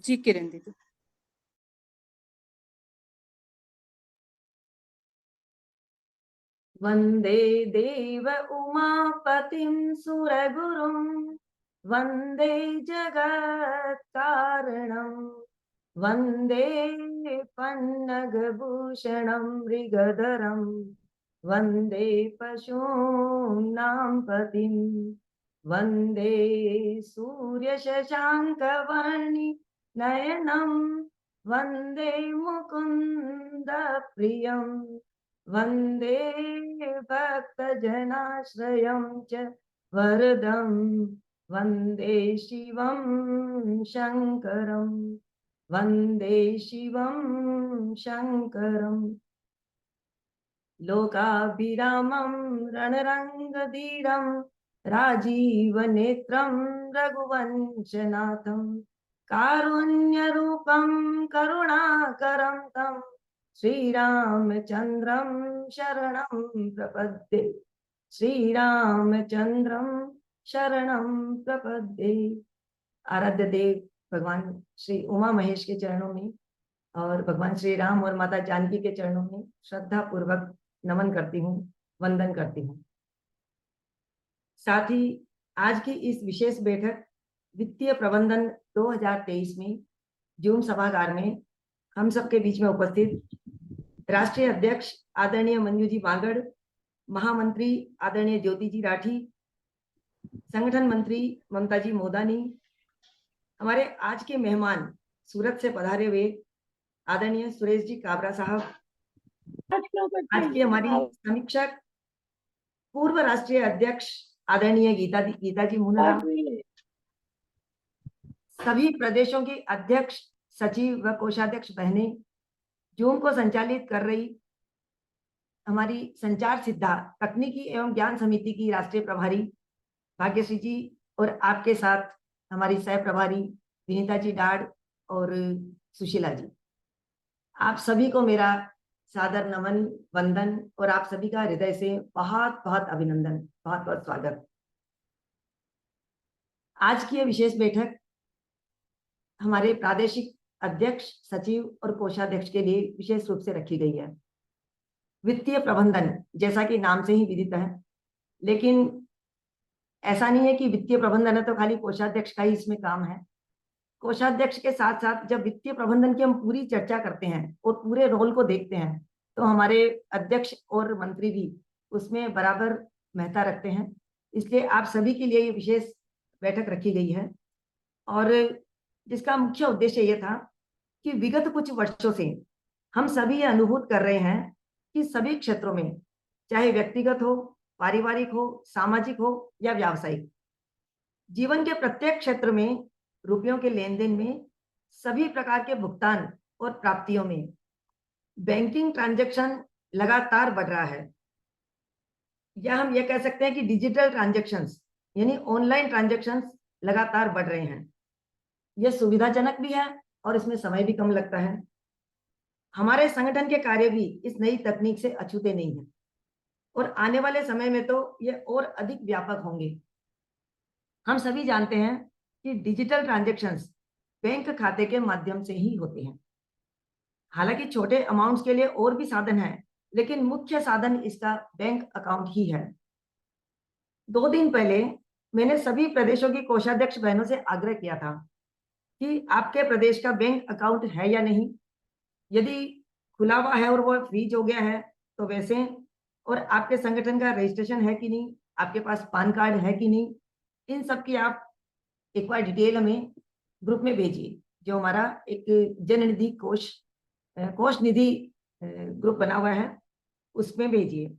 जी किरण दीदी। वन्दे देव उमापतिं सुरगुरुं वन्दे जगत्कारणं वन्दे पन्नगभूषणं मृगधरं वन्दे पशूनां पतिं वन्दे सूर्यशशाङ्कवर्णिनयनं वन्दे मुकुन्दप्रियम् वन्दे भक्तजनाश्रयं च वरदं वन्दे शिवं शङ्करं वन्दे शिवं शङ्करम् लोकाभिरामं रणरङ्गधीरं राजीवनेत्रं रघुवंशनाथं कारुण्यरूपं करुणाकरं तं श्रीरामचन्द्रं शरणं प्रपद्ये श्रीरामचन्द्रं शरणं प्रपद्ये। आराध्य देव भगवान श्री उमा महेश के चरणों में और भगवान श्री राम और माता जानकी के चरणों में श्रद्धा पूर्वक नमन करती हूँ, वंदन करती हूँ। साथ ही आज की इस विशेष बैठक वित्तीय प्रबंधन 2023 में जूम सभागार में हम सबके बीच में उपस्थित राष्ट्रीय अध्यक्ष आदरणीय मंजू जी बांगड़, महामंत्री आदरणीय ज्योति जी राठी, संगठन मंत्री ममता जी मोदानी, हमारे आज के मेहमान सूरत से पधारे हुए आदरणीय सुरेश जी काबरा साहब, आज की हमारी समीक्षक पूर्व राष्ट्रीय अध्यक्ष आदरणीय गीता जी मुन्ना, सभी प्रदेशों की अध्यक्ष, सचिव व कोषाध्यक्ष बहनें, जूम को संचालित कर रही हमारी संचार सिद्धा तकनीकी एवं ज्ञान समिति की राष्ट्रीय प्रभारी भाग्यश्री जी, और आपके साथ हमारी सह प्रभारी विनीता जी डाड़ और सुशीला जी। आप सभी को मेरा सादर नमन, वंदन और आप सभी का हृदय से बहुत बहुत अभिनंदन, बहुत बहुत स्वागत। आज की यह विशेष बैठक हमारे प्रादेशिक अध्यक्ष, सचिव और कोषाध्यक्ष के लिए विशेष रूप से रखी गई है। वित्तीय प्रबंधन जैसा कि नाम से ही विदित है, लेकिन ऐसा नहीं है कि वित्तीय प्रबंधन है तो खाली कोषाध्यक्ष का ही इसमें काम है। कोषाध्यक्ष के साथ साथ जब वित्तीय प्रबंधन की हम पूरी चर्चा करते हैं और पूरे रोल को देखते हैं तो हमारे अध्यक्ष और मंत्री भी उसमें बराबर महत्ता रखते हैं। इसलिए आप सभी के लिए ये विशेष बैठक रखी गई है और जिसका मुख्य उद्देश्य ये था कि विगत कुछ वर्षों से हम सभी ये अनुभूत कर रहे हैं कि सभी क्षेत्रों में, चाहे व्यक्तिगत हो, पारिवारिक हो, सामाजिक हो या व्यावसायिक, जीवन के प्रत्येक क्षेत्र में रुपयों के लेन देन में, सभी प्रकार के भुगतान और प्राप्तियों में बैंकिंग ट्रांजैक्शन लगातार बढ़ रहा है, या हम ये कह सकते हैं कि डिजिटल ट्रांजैक्शंस यानी ऑनलाइन ट्रांजैक्शंस लगातार बढ़ रहे हैं। यह सुविधाजनक भी है और इसमें समय भी कम लगता है। हमारे संगठन के कार्य भी इस नई तकनीक से अछूते नहीं है और आने वाले समय में तो ये और अधिक व्यापक होंगे। हम सभी जानते हैं कि डिजिटल ट्रांजैक्शंस बैंक खाते के माध्यम से ही होते हैं। हालांकि छोटे अमाउंट्स के लिए और भी साधन हैं, लेकिन मुख्य साधन इसका बैंक अकाउंट ही है। 2 दिन पहले मैंने सभी प्रदेशों की कोषाध्यक्ष बहनों से आग्रह किया था कि आपके प्रदेश का बैंक अकाउंट है या नहीं, यदि खुला हुआ है और वो फ्रीज हो गया है तो वैसे, और आपके संगठन का रजिस्ट्रेशन है कि नहीं, आपके पास पैन कार्ड है कि नहीं, इन सब की आप एक बार डिटेल हमें ग्रुप में भेजिए। जो हमारा एक जननिधि कोष निधि ग्रुप बना हुआ है उसमें भेजिए।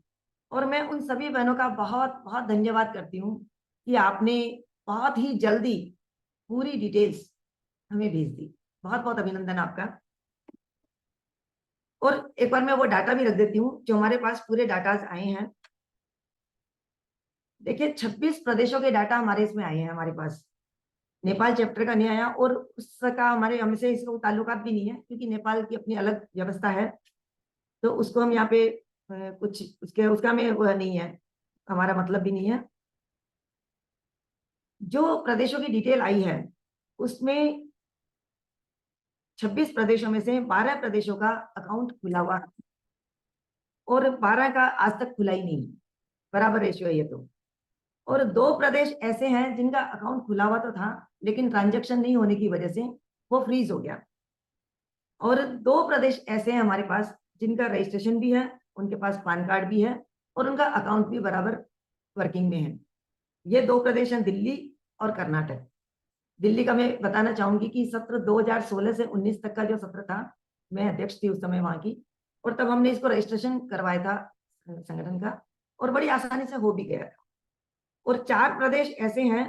और मैं उन सभी बहनों का बहुत बहुत धन्यवाद करती हूँ कि आपने बहुत ही जल्दी पूरी डिटेल्स हमें भेज दी। बहुत बहुत अभिनंदन आपका। और एक बार मैं वो डाटा भी रख देती हूँ जो हमारे पास पूरे डाटाज आए हैं। देखिए 26 प्रदेशों के डाटा हमारे इसमें आए हैं हमारे पास। नेपाल चैप्टर का नहीं आया और उसका हमारे हमसे इसका ताल्लुकात भी नहीं है क्योंकि नेपाल की अपनी अलग व्यवस्था है, तो उसको हम यहाँ पे कुछ उसका में वो नहीं है, हमारा मतलब भी नहीं है। जो प्रदेशों की डिटेल आई है उसमें 26 प्रदेशों में से 12 प्रदेशों का अकाउंट खुला हुआ है और 12 का आज तक खुला ही नहीं। बराबर रेशियो है ये तो। और 2 प्रदेश ऐसे हैं जिनका अकाउंट खुला हुआ तो था, लेकिन ट्रांजैक्शन नहीं होने की वजह से वो फ्रीज हो गया। और 2 प्रदेश ऐसे हैं हमारे पास जिनका रजिस्ट्रेशन भी है, उनके पास पैन कार्ड भी है और उनका अकाउंट भी बराबर वर्किंग में है। ये 2 प्रदेश हैं, दिल्ली और कर्नाटक। दिल्ली का मैं बताना चाहूंगी कि सत्र 2016 से 19 तक का जो सत्र था, मैं अध्यक्ष थी उस समय वहां की, और तब हमने इसको रजिस्ट्रेशन करवाया था संगठन का, और बड़ी आसानी से हो भी गया था। और 4 प्रदेश ऐसे हैं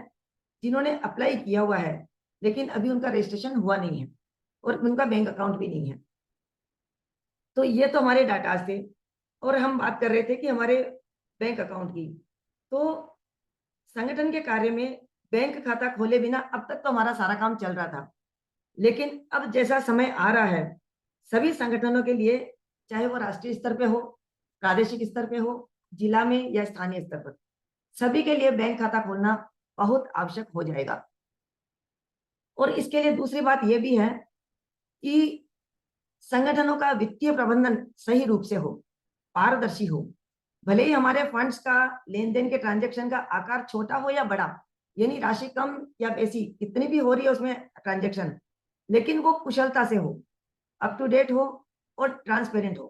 जिन्होंने अप्लाई किया हुआ है, लेकिन अभी उनका रजिस्ट्रेशन हुआ नहीं है और उनका बैंक अकाउंट भी नहीं है। तो ये तो हमारे डाटा थे। और हम बात कर रहे थे कि हमारे बैंक अकाउंट की, तो संगठन के कार्य में बैंक खाता खोले बिना अब तक तो हमारा सारा काम चल रहा था, लेकिन अब जैसा समय आ रहा है, सभी संगठनों के लिए, चाहे वो राष्ट्रीय स्तर पे हो, प्रादेशिक स्तर पे हो, जिला में या स्थानीय स्तर पर, सभी के लिए बैंक खाता खोलना बहुत आवश्यक हो जाएगा। और इसके लिए दूसरी बात यह भी है कि संगठनों का वित्तीय प्रबंधन सही रूप से हो, पारदर्शी हो। भले ही हमारे फंड्स का लेन देन के ट्रांजेक्शन का आकार छोटा हो या बड़ा, यानी राशि कम या बेसी कितनी भी हो रही है उसमें ट्रांजेक्शन, लेकिन वो कुशलता से हो, अप टू डेट हो और ट्रांसपेरेंट हो।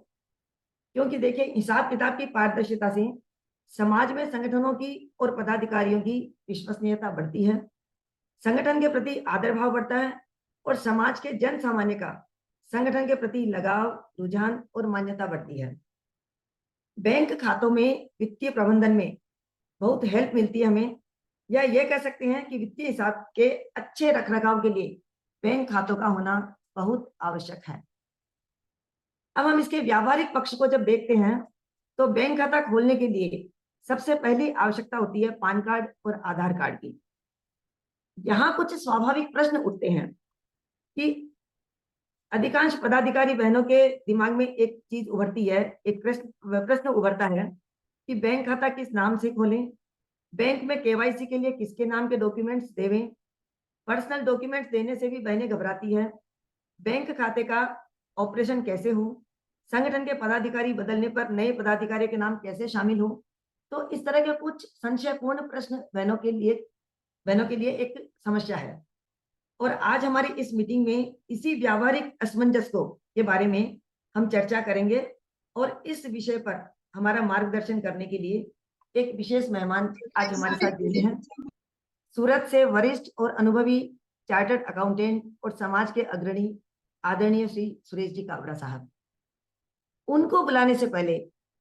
क्योंकि देखिए, हिसाब किताब की पारदर्शिता से समाज में संगठनों की और पदाधिकारियों की विश्वसनीयता बढ़ती है, संगठन के प्रति आदर भाव बढ़ता है और समाज के जन सामान्य का संगठन के प्रति लगाव, रुझान और मान्यता बढ़ती है। बैंक खातों में वित्तीय प्रबंधन में बहुत हेल्प मिलती है हमें, या ये कह सकते हैं कि वित्तीय हिसाब के अच्छे रखरखाव के लिए बैंक खातों का होना बहुत आवश्यक है। अब हम इसके व्यावहारिक पक्ष को जब देखते हैं, तो बैंक खाता खोलने के लिए सबसे पहली आवश्यकता होती है पैन कार्ड और आधार कार्ड की। यहाँ कुछ स्वाभाविक प्रश्न उठते हैं कि अधिकांश पदाधिकारी बहनों के दिमाग में एक चीज उभरती है, एक प्रश्न उभरता है कि बैंक खाता किस नाम से खोलें, बैंक में केवाईसी के लिए किसके नाम के डॉक्यूमेंट्स देवें, पर्सनल डॉक्यूमेंट्स देने से भी बहनें घबराती है, बैंक खाते का ऑपरेशन कैसे हो, संगठन के पदाधिकारी बदलने पर नए पदाधिकारी के नाम कैसे शामिल हो। तो इस तरह के कुछ संशयपूर्ण प्रश्न बहनों के लिए एक समस्या है। और आज हमारी इस मीटिंग में इसी व्यावहारिक असमंजस को के बारे में हम चर्चा करेंगे, और इस विषय पर हमारा मार्गदर्शन करने के लिए एक विशेष मेहमान आज हमारे साथ जुड़े हैं। सूरत से वरिष्ठ और अनुभवी चार्टर्ड अकाउंटेंट और समाज के अग्रणी आदरणीय श्री सुरेश जी काबरा साहब। उनको बुलाने से पहले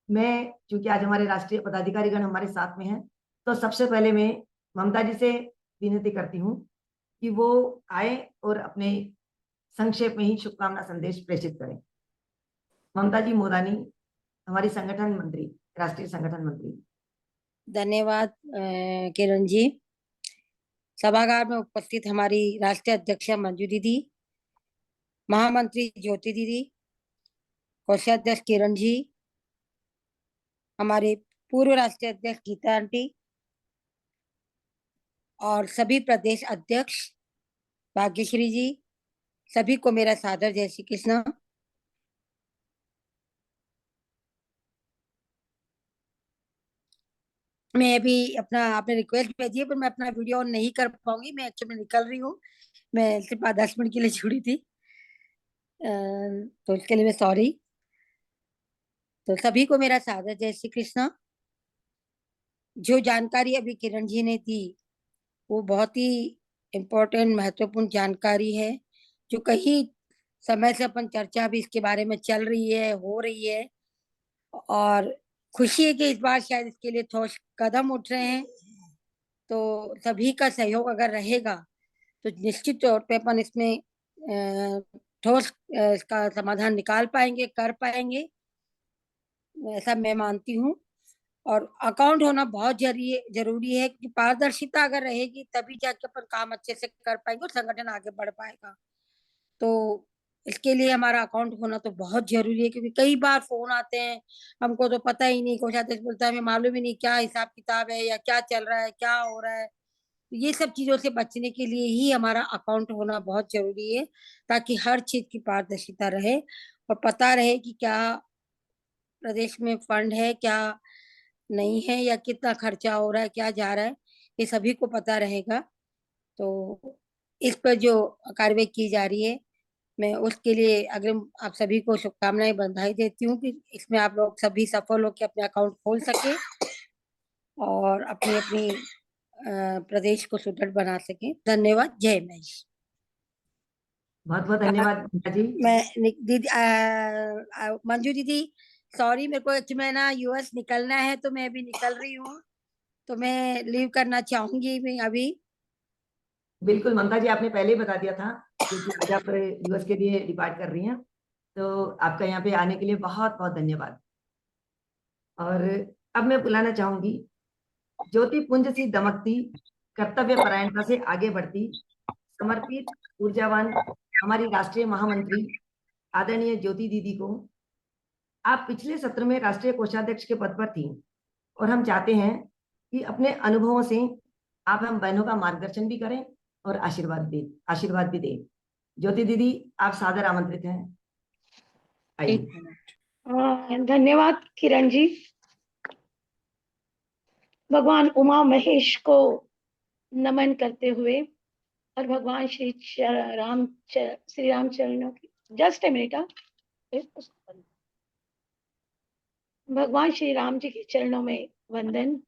मैं, चूंकि आज हमारे राष्ट्रीय पदाधिकारीगण हमारे साथ में हैं, तो सबसे पहले मैं ममता जी से विनती करती हूँ कि वो आए और अपने संक्षेप में ही शुभकामना संदेश प्रेषित करें। ममता जी मोदानी, हमारी संगठन मंत्री, राष्ट्रीय संगठन मंत्री। धन्यवाद किरण जी। सभागार में उपस्थित हमारी राष्ट्रीय अध्यक्ष मंजू दीदी, महामंत्री ज्योति दीदी, कोषाध्यक्ष किरण जी, हमारे पूर्व राष्ट्रीय अध्यक्ष गीता आंटी और सभी प्रदेश अध्यक्ष भाग्यश्री जी, सभी को मेरा सादर जय श्री कृष्ण। मैं अभी अपना, आपने रिक्वेस्ट भेजी है, पर मैं अपना वीडियो ऑन नहीं कर पाऊंगी। मैं एक्चुअली निकल रही हूँ, मैं सिर्फ 10 मिनट के लिए छुड़ी थी, तो इसके लिए मैं सॉरी। तो सभी को मेरा सादर जय श्री कृष्ण। जो जानकारी अभी किरण जी ने दी वो बहुत ही इम्पोर्टेंट, महत्वपूर्ण जानकारी है, जो कहीं समय से अपन चर्चा भी इसके बारे में चल रही है, हो रही है, और खुशी है कि इस बार शायद इसके लिए ठोस कदम उठ रहे हैं। तो सभी का सहयोग अगर रहेगा तो निश्चित तौर पे अपन इसमें ठोस इसका समाधान निकाल पाएंगे, कर पाएंगे, ऐसा मैं मानती हूँ। और अकाउंट होना बहुत जरूरी है, कि पारदर्शिता अगर रहेगी तभी जाके अपन काम अच्छे से कर पाएंगे और संगठन आगे बढ़ पाएगा। तो इसके लिए हमारा अकाउंट होना तो बहुत जरूरी है, क्योंकि कई बार फोन आते हैं, हमको तो पता ही नहीं, कोषाध्यक्ष बोलता है हमें मालूम ही नहीं क्या हिसाब किताब है या क्या चल रहा है, क्या हो रहा है। ये सब चीजों से बचने के लिए ही हमारा अकाउंट होना बहुत जरूरी है, ताकि हर चीज की पारदर्शिता रहे और पता रहे कि क्या प्रदेश में फंड है, क्या नहीं है, या कितना खर्चा हो रहा है, क्या जा रहा है, ये सभी को पता रहेगा। तो इस पर जो कार्रवाई की जा रही है, मैं उसके लिए अग्रिम आप सभी को शुभकामनाएं, बधाई देती हूँ कि इसमें आप लोग सभी सफल होकर अपने अकाउंट खोल सके और अपनी अपनी प्रदेश को सुदृढ़ बना सके। धन्यवाद। जय महेश। बहुत बहुत धन्यवाद गीता जी। मैं दीदी मंजू दीदी, सॉरी, मेरे को एक्चुअली मैं ना यूएस निकलना है, तो मैं अभी निकल रही हूँ, तो मैं लीव करना चाहूंगी मैं अभी। बिल्कुल ममता जी, आपने पहले ही बता दिया था, क्योंकि आज आप यूएस के लिए डिपार्ट कर रही हैं। तो आपका यहाँ पे आने के लिए बहुत बहुत धन्यवाद। और अब मैं बुलाना चाहूंगी ज्योति पुंज सी दमकती, कर्तव्य परायणता से आगे बढ़ती, समर्पित, ऊर्जावान हमारी राष्ट्रीय महामंत्री आदरणीय ज्योति दीदी को। आप पिछले सत्र में राष्ट्रीय कोषाध्यक्ष के पद पर थी, और हम चाहते हैं कि अपने अनुभवों से आप हम बहनों का मार्गदर्शन भी करें और आशीर्वाद भी दें। ज्योति दीदी, आप सादर आमंत्रित हैं, आइए। एक मिनट। धन्यवाद किरण जी। भगवान उमा महेश को नमन करते हुए और भगवान श्री राम चरणों की जस्ट ए मिनट, भगवान श्री राम जी के चरणों में वंदन।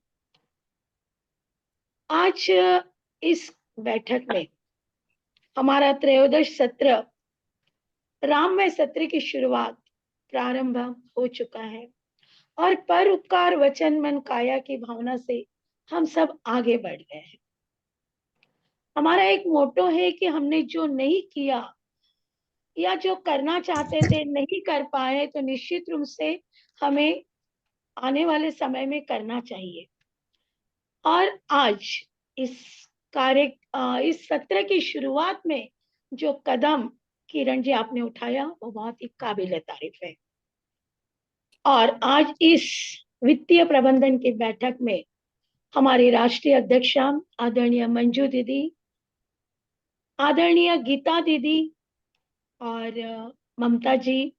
आज इस बैठक में हमारा त्रयोदश सत्र, राममय सत्र की शुरुआत प्रारंभ हो चुका है और पर उपकार वचन मन काया की भावना से हम सब आगे बढ़ गए हैं। हमारा एक मोटो है कि हमने जो नहीं किया या जो करना चाहते थे नहीं कर पाए, तो निश्चित रूप से हमें आने वाले समय में करना चाहिए। और आज इस इस सत्र की शुरुआत में जो कदम किरण जी आपने उठाया, वो बहुत ही काबिल तारीफ है। और आज इस वित्तीय प्रबंधन की बैठक में हमारी राष्ट्रीय अध्यक्षा आदरणीय मंजू दीदी, आदरणीय गीता दीदी और ममता जी,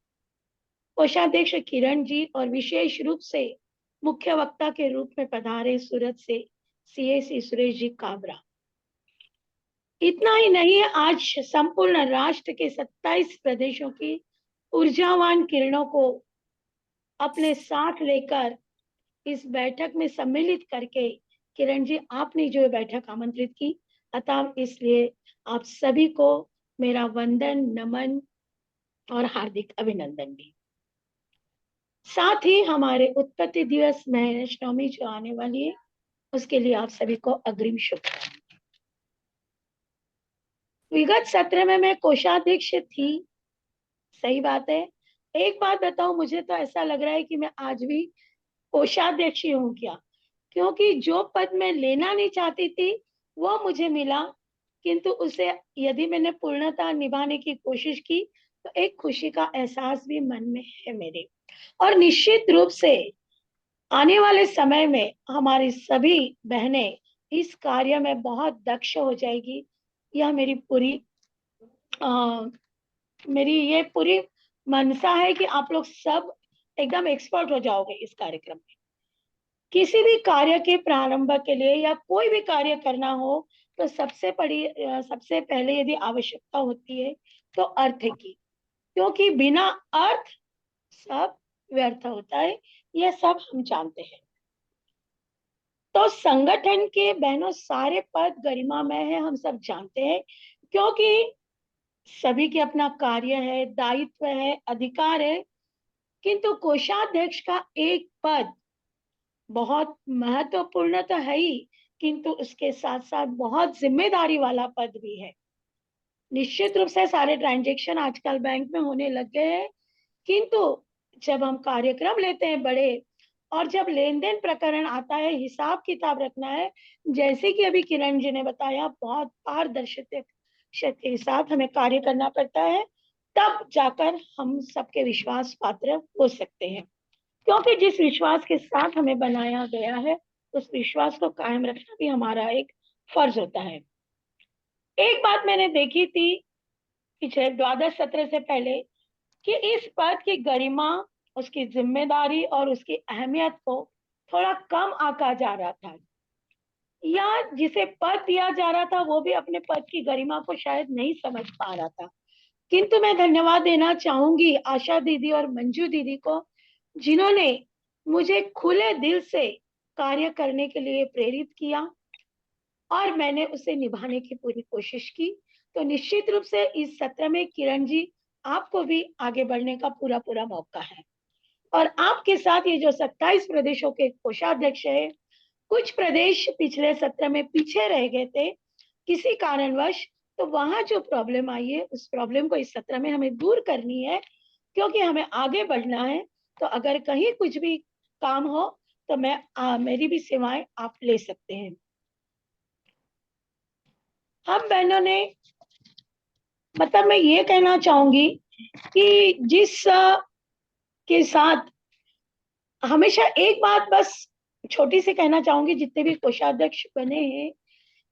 कोषाध्यक्ष किरण जी, और विशेष रूप से मुख्य वक्ता के रूप में पधारे सूरत से सीएसी सुरेश जी काबरा। इतना ही नहीं, आज संपूर्ण राष्ट्र के 27 प्रदेशों की ऊर्जावान किरणों को अपने साथ लेकर इस बैठक में सम्मिलित करके किरण जी आपने जो बैठक आमंत्रित की, अतः इसलिए आप सभी को मेरा वंदन, नमन और हार्दिक अभिनंदन भी। साथ ही हमारे उत्पत्ति दिवस महेश नवमी जो आने वाली है, उसके लिए आप सभी को अग्रिम शुभकामनाएं। विगत सत्र में मैं कोषाध्यक्ष थी, सही बात है। एक बात बताऊं, मुझे तो ऐसा लग रहा है कि मैं आज भी कोषाध्यक्ष ही हूँ क्या, क्योंकि जो पद मैं लेना नहीं चाहती थी वो मुझे मिला, किंतु उसे यदि मैंने पूर्णतः निभाने की कोशिश की तो एक खुशी का एहसास भी मन में है मेरे। और निश्चित रूप से आने वाले समय में हमारी सभी बहनें इस कार्य में बहुत दक्ष हो जाएगी। यह मेरी ये पूरी मनसा है कि आप लोग सब एकदम एक्सपर्ट हो जाओगे इस कार्यक्रम में। किसी भी कार्य के प्रारंभ के लिए या कोई भी कार्य करना हो तो सबसे पहले यदि आवश्यकता होती है तो अर्थ की, क्योंकि बिना अर्थ सब व्यर्थ होता है, यह सब हम जानते हैं। तो संगठन के बहनों सारे पद गरिमामय है, हम सब जानते हैं, क्योंकि सभी के अपना कार्य है, दायित्व है, अधिकार है। किंतु कोषाध्यक्ष का एक पद बहुत महत्वपूर्ण तो है ही, किंतु उसके साथ साथ बहुत जिम्मेदारी वाला पद भी है। निश्चित रूप से सारे ट्रांजैक्शन आजकल बैंक में होने लग गए हैं, किंतु जब हम कार्यक्रम लेते हैं बड़े, और जब लेन देन प्रकरण आता है, हिसाब किताब रखना है, जैसे कि अभी किरण जी ने बताया, बहुत पारदर्शिता के साथ हमें कार्य करना पड़ता है, तब जाकर हम सबके विश्वास पात्र हो सकते हैं। क्योंकि जिस विश्वास के साथ हमें बनाया गया है, उस विश्वास को कायम रखना भी हमारा एक फर्ज होता है। एक बात मैंने देखी थी पिछले द्वादश सत्र से पहले कि इस पद की गरिमा, उसकी जिम्मेदारी और उसकी अहमियत को थोड़ा कम आंका जा रहा था, या जिसे पद दिया जा रहा था वो भी अपने पद की गरिमा को शायद नहीं समझ पा रहा था। किंतु मैं धन्यवाद देना चाहूंगी आशा दीदी और मंजू दीदी को, जिन्होंने मुझे खुले दिल से कार्य करने के लिए प्रेरित किया और मैंने उसे निभाने की पूरी कोशिश की। तो निश्चित रूप से इस सत्र में किरण जी, आपको भी आगे बढ़ने का पूरा पूरा मौका है। और आपके साथ ये जो 27 प्रदेशों के कोषाध्यक्ष है, कुछ प्रदेश पिछले सत्र में पीछे रह गए थे किसी कारणवश, तो वहां जो प्रॉब्लम आई है उस प्रॉब्लम को इस सत्र में हमें दूर करनी है, क्योंकि हमें आगे बढ़ना है। तो अगर कहीं कुछ भी काम हो तो मेरी भी सेवाएं आप ले सकते हैं। हम बहनों ने, मतलब मैं ये कहना चाहूंगी कि जिस के साथ हमेशा एक बात बस छोटी सी कहना चाहूंगी, जितने भी कोषाध्यक्ष बने हैं,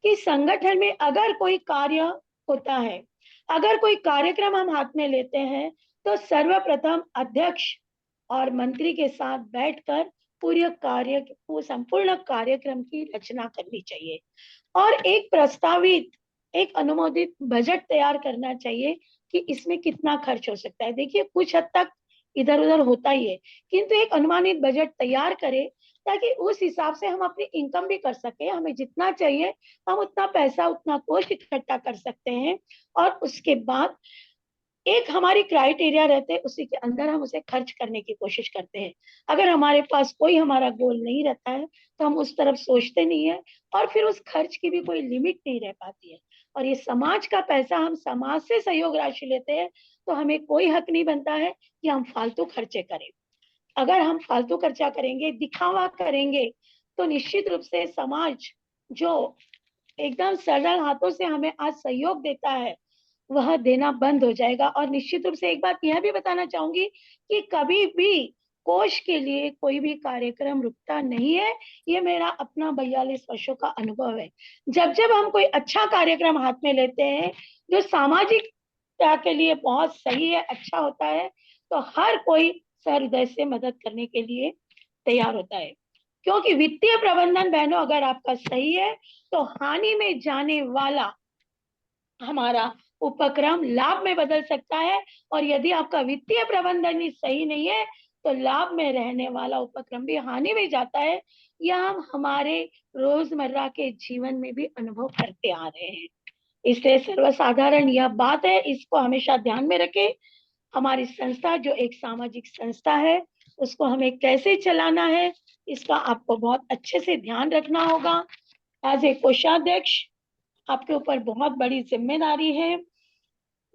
कि संगठन में अगर कोई कार्य होता है, अगर कोई कार्यक्रम हम हाथ में लेते हैं, तो सर्वप्रथम अध्यक्ष और मंत्री के साथ बैठकर संपूर्ण कार्यक्रम की रचना करनी चाहिए और एक प्रस्तावित, एक अनुमोदित बजट तैयार करना चाहिए कि इसमें कितना खर्च हो सकता है। देखिए कुछ हद तक इधर उधर होता ही है, किंतु एक अनुमानित बजट तैयार करें ताकि उस हिसाब से हम अपनी इनकम भी कर सके। हमें जितना चाहिए हम उतना पैसा, उतना कोष इकट्ठा कर सकते हैं और उसके बाद एक हमारी क्राइटेरिया रहते हैं, उसी के अंदर हम उसे खर्च करने की कोशिश करते हैं। अगर हमारे पास कोई हमारा गोल नहीं रहता है तो हम उस तरफ सोचते नहीं है और फिर उस खर्च की भी कोई लिमिट नहीं रह पाती है। और ये समाज का पैसा, हम समाज से सहयोग राशि लेते हैं, तो हमें कोई हक नहीं बनता है कि हम फालतू खर्चे करें। अगर हम फालतू खर्चा करेंगे, दिखावा करेंगे, तो निश्चित रूप से समाज जो एकदम सरल हाथों से हमें आज सहयोग देता है वह देना बंद हो जाएगा। और निश्चित रूप से एक बात यह भी बताना चाहूंगी कि कभी भी कोष के लिए कोई भी कार्यक्रम रुकता नहीं है। ये मेरा अपना 42 वर्षों का अनुभव है। जब जब हम कोई अच्छा कार्यक्रम हाथ में लेते हैं जो सामाजिकता के लिए बहुत सही है, अच्छा होता है, तो हर कोई सहृदय से मदद करने के लिए तैयार होता है। क्योंकि वित्तीय प्रबंधन बहनों अगर आपका सही है तो हानि में जाने वाला हमारा उपक्रम लाभ में बदल सकता है, और यदि आपका वित्तीय प्रबंधन ही सही नहीं है तो लाभ में रहने वाला उपक्रम भी हानि में जाता है। यह हम हमारे रोजमर्रा के जीवन में भी अनुभव करते आ रहे हैं। इसलिए सर्वसाधारण यह बात है, इसको हमेशा ध्यान में रखें। हमारी संस्था जो एक सामाजिक संस्था है, उसको हमें कैसे चलाना है इसका आपको बहुत अच्छे से ध्यान रखना होगा। एज ए कोषाध्यक्ष आपके ऊपर बहुत बड़ी जिम्मेदारी है।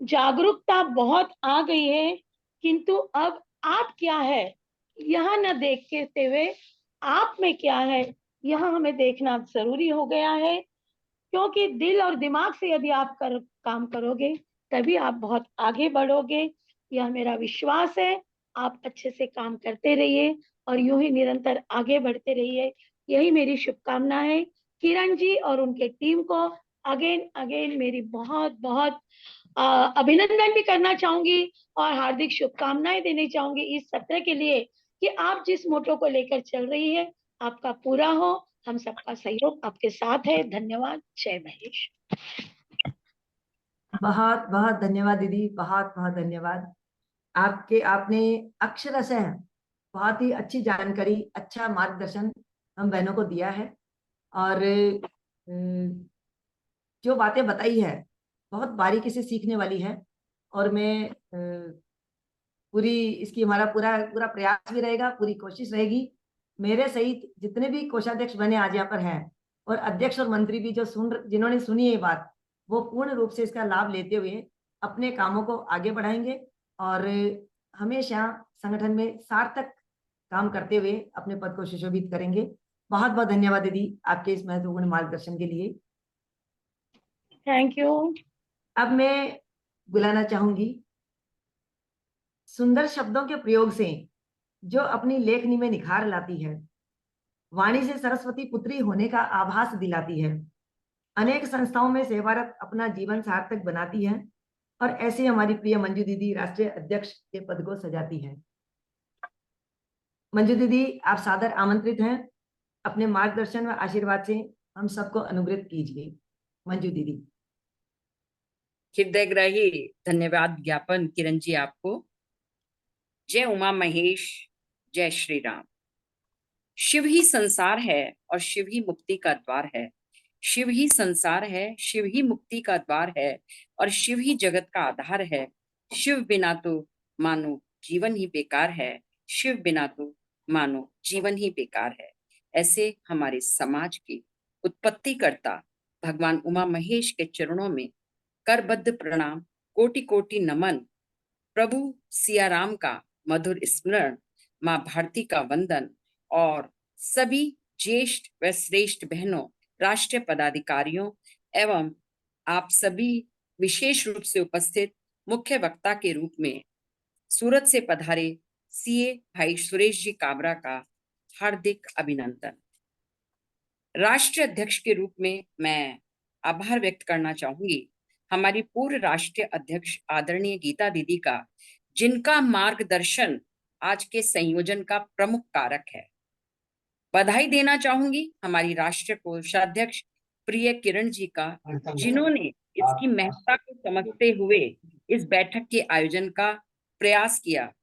जागरूकता बहुत आ गई है, किंतु अब आप क्या है यह न देखते हुए आप में क्या है यह हमें देखना जरूरी हो गया है। क्योंकि दिल और दिमाग से यदि आप काम करोगे तभी आप बहुत आगे बढ़ोगे, यह मेरा विश्वास है। आप अच्छे से काम करते रहिए और यूं ही निरंतर आगे बढ़ते रहिए, यही मेरी शुभकामना है। किरण जी और उनके टीम को अगेन अगेन मेरी बहुत बहुत अभिनंदन भी करना चाहूंगी और हार्दिक शुभकामनाएं देनी चाहूंगी इस सत्र के लिए कि आप जिस मोटो को लेकर चल रही है आपका पूरा हो। हम सबका सहयोग आपके साथ है। धन्यवाद। जय महेश। बहुत बहुत धन्यवाद दीदी, बहुत बहुत धन्यवाद। आपने अक्षरशः बहुत ही अच्छी जानकारी, अच्छा मार्गदर्शन हम बहनों को दिया है। और जो बातें बताई है बहुत बारीकी से सीखने वाली है। और मैं पूरी इसकी हमारा पूरा पूरा प्रयास भी रहेगा, पूरी कोशिश रहेगी। मेरे सहित जितने भी कोषाध्यक्ष बने आज यहाँ पर हैं और अध्यक्ष और मंत्री भी जो जिन्होंने सुनी ये बात, वो पूर्ण रूप से इसका लाभ लेते हुए अपने कामों को आगे बढ़ाएंगे और हमेशा संगठन में सार्थक काम करते हुए अपने पद को सुशोभित करेंगे। बहुत बहुत धन्यवाद दीदी आपके इस महत्वपूर्ण मार्गदर्शन के लिए। Thank you. अब मैं बुलाना चाहूंगी सुंदर शब्दों के प्रयोग से जो अपनी लेखनी में निखार लाती है, वाणी से सरस्वती पुत्री होने का आभास दिलाती है, अनेक संस्थाओं में सेवारत अपना जीवन सार्थक बनाती है और ऐसे हमारी प्रिय मंजू दीदी राष्ट्रीय अध्यक्ष के पद को सजाती है। मंजू दीदी, आप सादर आमंत्रित हैं। अपने मार्गदर्शन व आशीर्वाद से हम सबको अनुग्रहित कीजिए। मंजू दीदी। हृदयग्राही धन्यवाद ज्ञापन किरण जी आपको। जय उमा महेश, जय श्री राम। शिव ही संसार है और शिव ही मुक्ति का द्वार है। शिव ही संसार है, शिव ही मुक्ति का द्वार है और शिव ही जगत का आधार है। शिव बिना तो मानो जीवन ही बेकार है। शिव बिना तो मानो जीवन ही बेकार है। ऐसे हमारे समाज के उत्पत्तिकर्ता भगवान उमा महेश के चरणों में करबद्ध प्रणाम, कोटि कोटि नमन। प्रभु सियाराम का मधुर स्मरण, माँ भारती का वंदन और सभी ज्येष्ठ व श्रेष्ठ बहनों, राष्ट्रीय पदाधिकारियों एवं आप सभी विशेष रूप से उपस्थित मुख्य वक्ता के रूप में सूरत से पधारे सीए भाई सुरेश जी काबरा का हार्दिक अभिनंदन। राष्ट्रीय अध्यक्ष के रूप में मैं आभार व्यक्त करना चाहूंगी हमारी पूर्व राष्ट्रीय अध्यक्ष आदरणीय गीता दीदी का, जिनका मार्गदर्शन आज के संयोजन का प्रमुख कारक है। बधाई देना चाहूंगी हमारी राष्ट्रीय कोषाध्यक्ष प्रिय किरण जी का, जिन्होंने इसकी महत्ता को समझते हुए इस बैठक के आयोजन का प्रयास किया।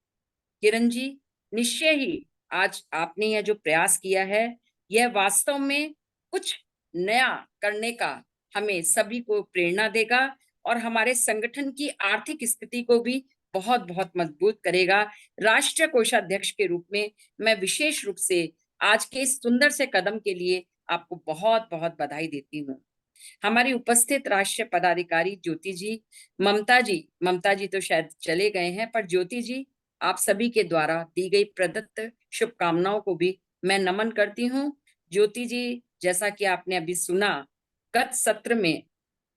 किरण जी, निश्चय ही आज आपने यह जो प्रयास किया है, यह वास्तव में कुछ नया करने का हमें सभी को प्रेरणा देगा और हमारे संगठन की आर्थिक स्थिति को भी बहुत बहुत मजबूत करेगा। राष्ट्रीय कोषाध्यक्ष के रूप में मैं विशेष रूप से आज के इस सुंदर से कदम के लिए आपको बहुत बहुत बधाई देती हूँ। हमारी उपस्थित राष्ट्रीय पदाधिकारी ज्योति जी, ममता जी तो शायद चले गए हैं, पर ज्योति जी, आप सभी के द्वारा दी गई प्रदत्त शुभकामनाओं को भी मैं नमन करती हूँ। ज्योति जी, जैसा कि आपने अभी सुना, गत सत्र में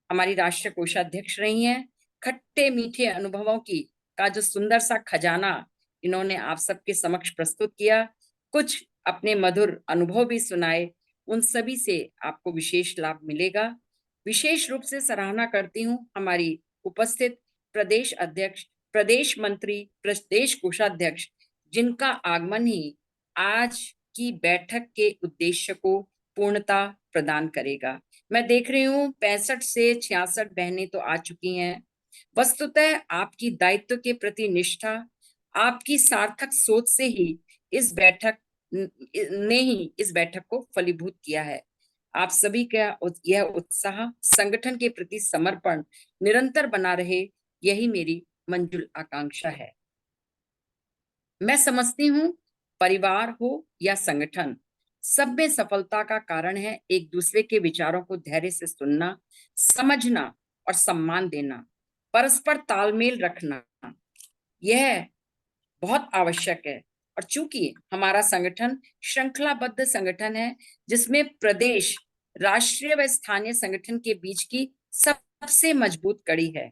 हमारी राष्ट्रीय कोषाध्यक्ष रही हैं। खट्टे मीठे अनुभवों की का जो सुंदर सा खजाना इन्होंने आप सबके समक्ष प्रस्तुत किया, कुछ अपने मधुर अनुभव भी सुनाए, उन सभी से आपको विशेष लाभ मिलेगा। विशेष रूप से सराहना करती हूँ हमारी उपस्थित प्रदेश अध्यक्ष, प्रदेश मंत्री, प्रदेश कोषाध्यक्ष, जिनका आगमन ही आज की बैठक के उद्देश्य को पूर्णता प्रदान करेगा। मैं देख रही हूँ 65 से 66 बहनें तो आ चुकी हैं। वस्तुतः आपकी दायित्व के प्रति निष्ठा, आपकी सार्थक सोच से ही इस बैठक को फलीभूत किया है। आप सभी का यह उत्साह, संगठन के प्रति समर्पण निरंतर बना रहे, यही मेरी मंजुल आकांक्षा है। मैं समझती हूँ परिवार हो या संगठन, सब में सफलता का कारण है एक दूसरे के विचारों को धैर्य से सुनना, समझना और सम्मान देना, परस्पर तालमेल रखना, यह बहुत आवश्यक है। और चूंकि हमारा संगठन श्रृंखलाबद्ध संगठन है, जिसमें प्रदेश, राष्ट्रीय व स्थानीय संगठन के बीच की सबसे मजबूत कड़ी है,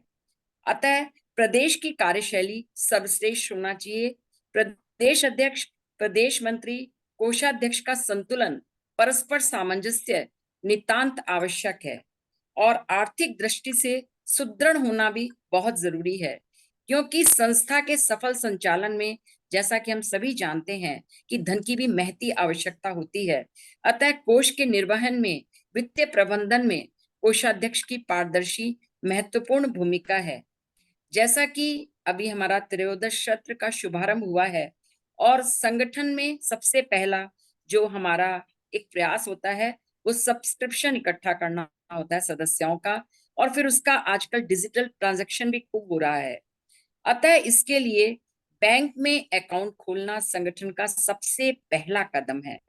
अतः प्रदेश की कार्यशैली सर्वश्रेष्ठ होना चाहिए। प्रदेश अध्यक्ष, प्रदेश मंत्री, कोषाध्यक्ष का संतुलन, परस्पर सामंजस्य नितांत आवश्यक है और आर्थिक दृष्टि से सुदृढ़ होना भी बहुत जरूरी है, क्योंकि संस्था के सफल संचालन में, जैसा कि हम सभी जानते हैं, कि धन की भी महती आवश्यकता होती है। अतः कोष के निर्वहन में, वित्तीय प्रबंधन में कोषाध्यक्ष की पारदर्शी महत्वपूर्ण भूमिका है। जैसा कि अभी हमारा त्रयोदश सत्र का शुभारंभ हुआ है और संगठन में सबसे पहला जो हमारा एक प्रयास होता है, वो सब्सक्रिप्शन इकट्ठा करना होता है सदस्यों का, और फिर उसका आजकल डिजिटल ट्रांजैक्शन भी खूब हो रहा है। अतः इसके लिए बैंक में अकाउंट खोलना संगठन का सबसे पहला कदम है।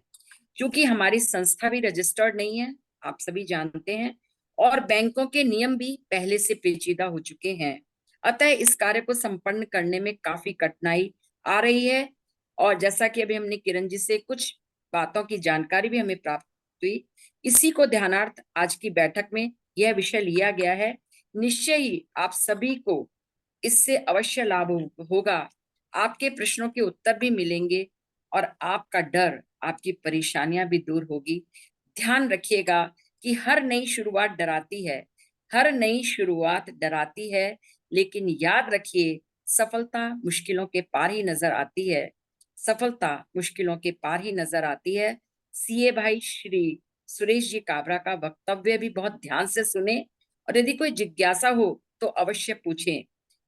क्योंकि हमारी संस्था भी रजिस्टर्ड नहीं है, आप सभी जानते हैं, और बैंकों के नियम भी पहले से पेचीदा हो चुके हैं। अतः इस कार्य को संपन्न करने में काफी कठिनाई आ रही है, और जैसा कि अभी हमने किरण जी से कुछ बातों की जानकारी भी हमें प्राप्त हुई, इसी को ध्यानार्थ आज की बैठक में यह विषय लिया गया है। निश्चय ही आप सभी को इससे अवश्य लाभ होगा, आपके प्रश्नों के उत्तर भी मिलेंगे और आपका डर, आपकी परेशानियां भी दूर होगी। ध्यान रखिएगा कि हर नई शुरुआत डराती है, हर नई शुरुआत डराती है, लेकिन याद रखिए सफलता मुश्किलों के पार ही नजर आती है, सफलता मुश्किलों के पार ही नजर आती है। सीए भाई श्री सुरेश जी काबरा का वक्तव्य भी बहुत ध्यान से सुने और यदि कोई जिज्ञासा हो तो अवश्य पूछें।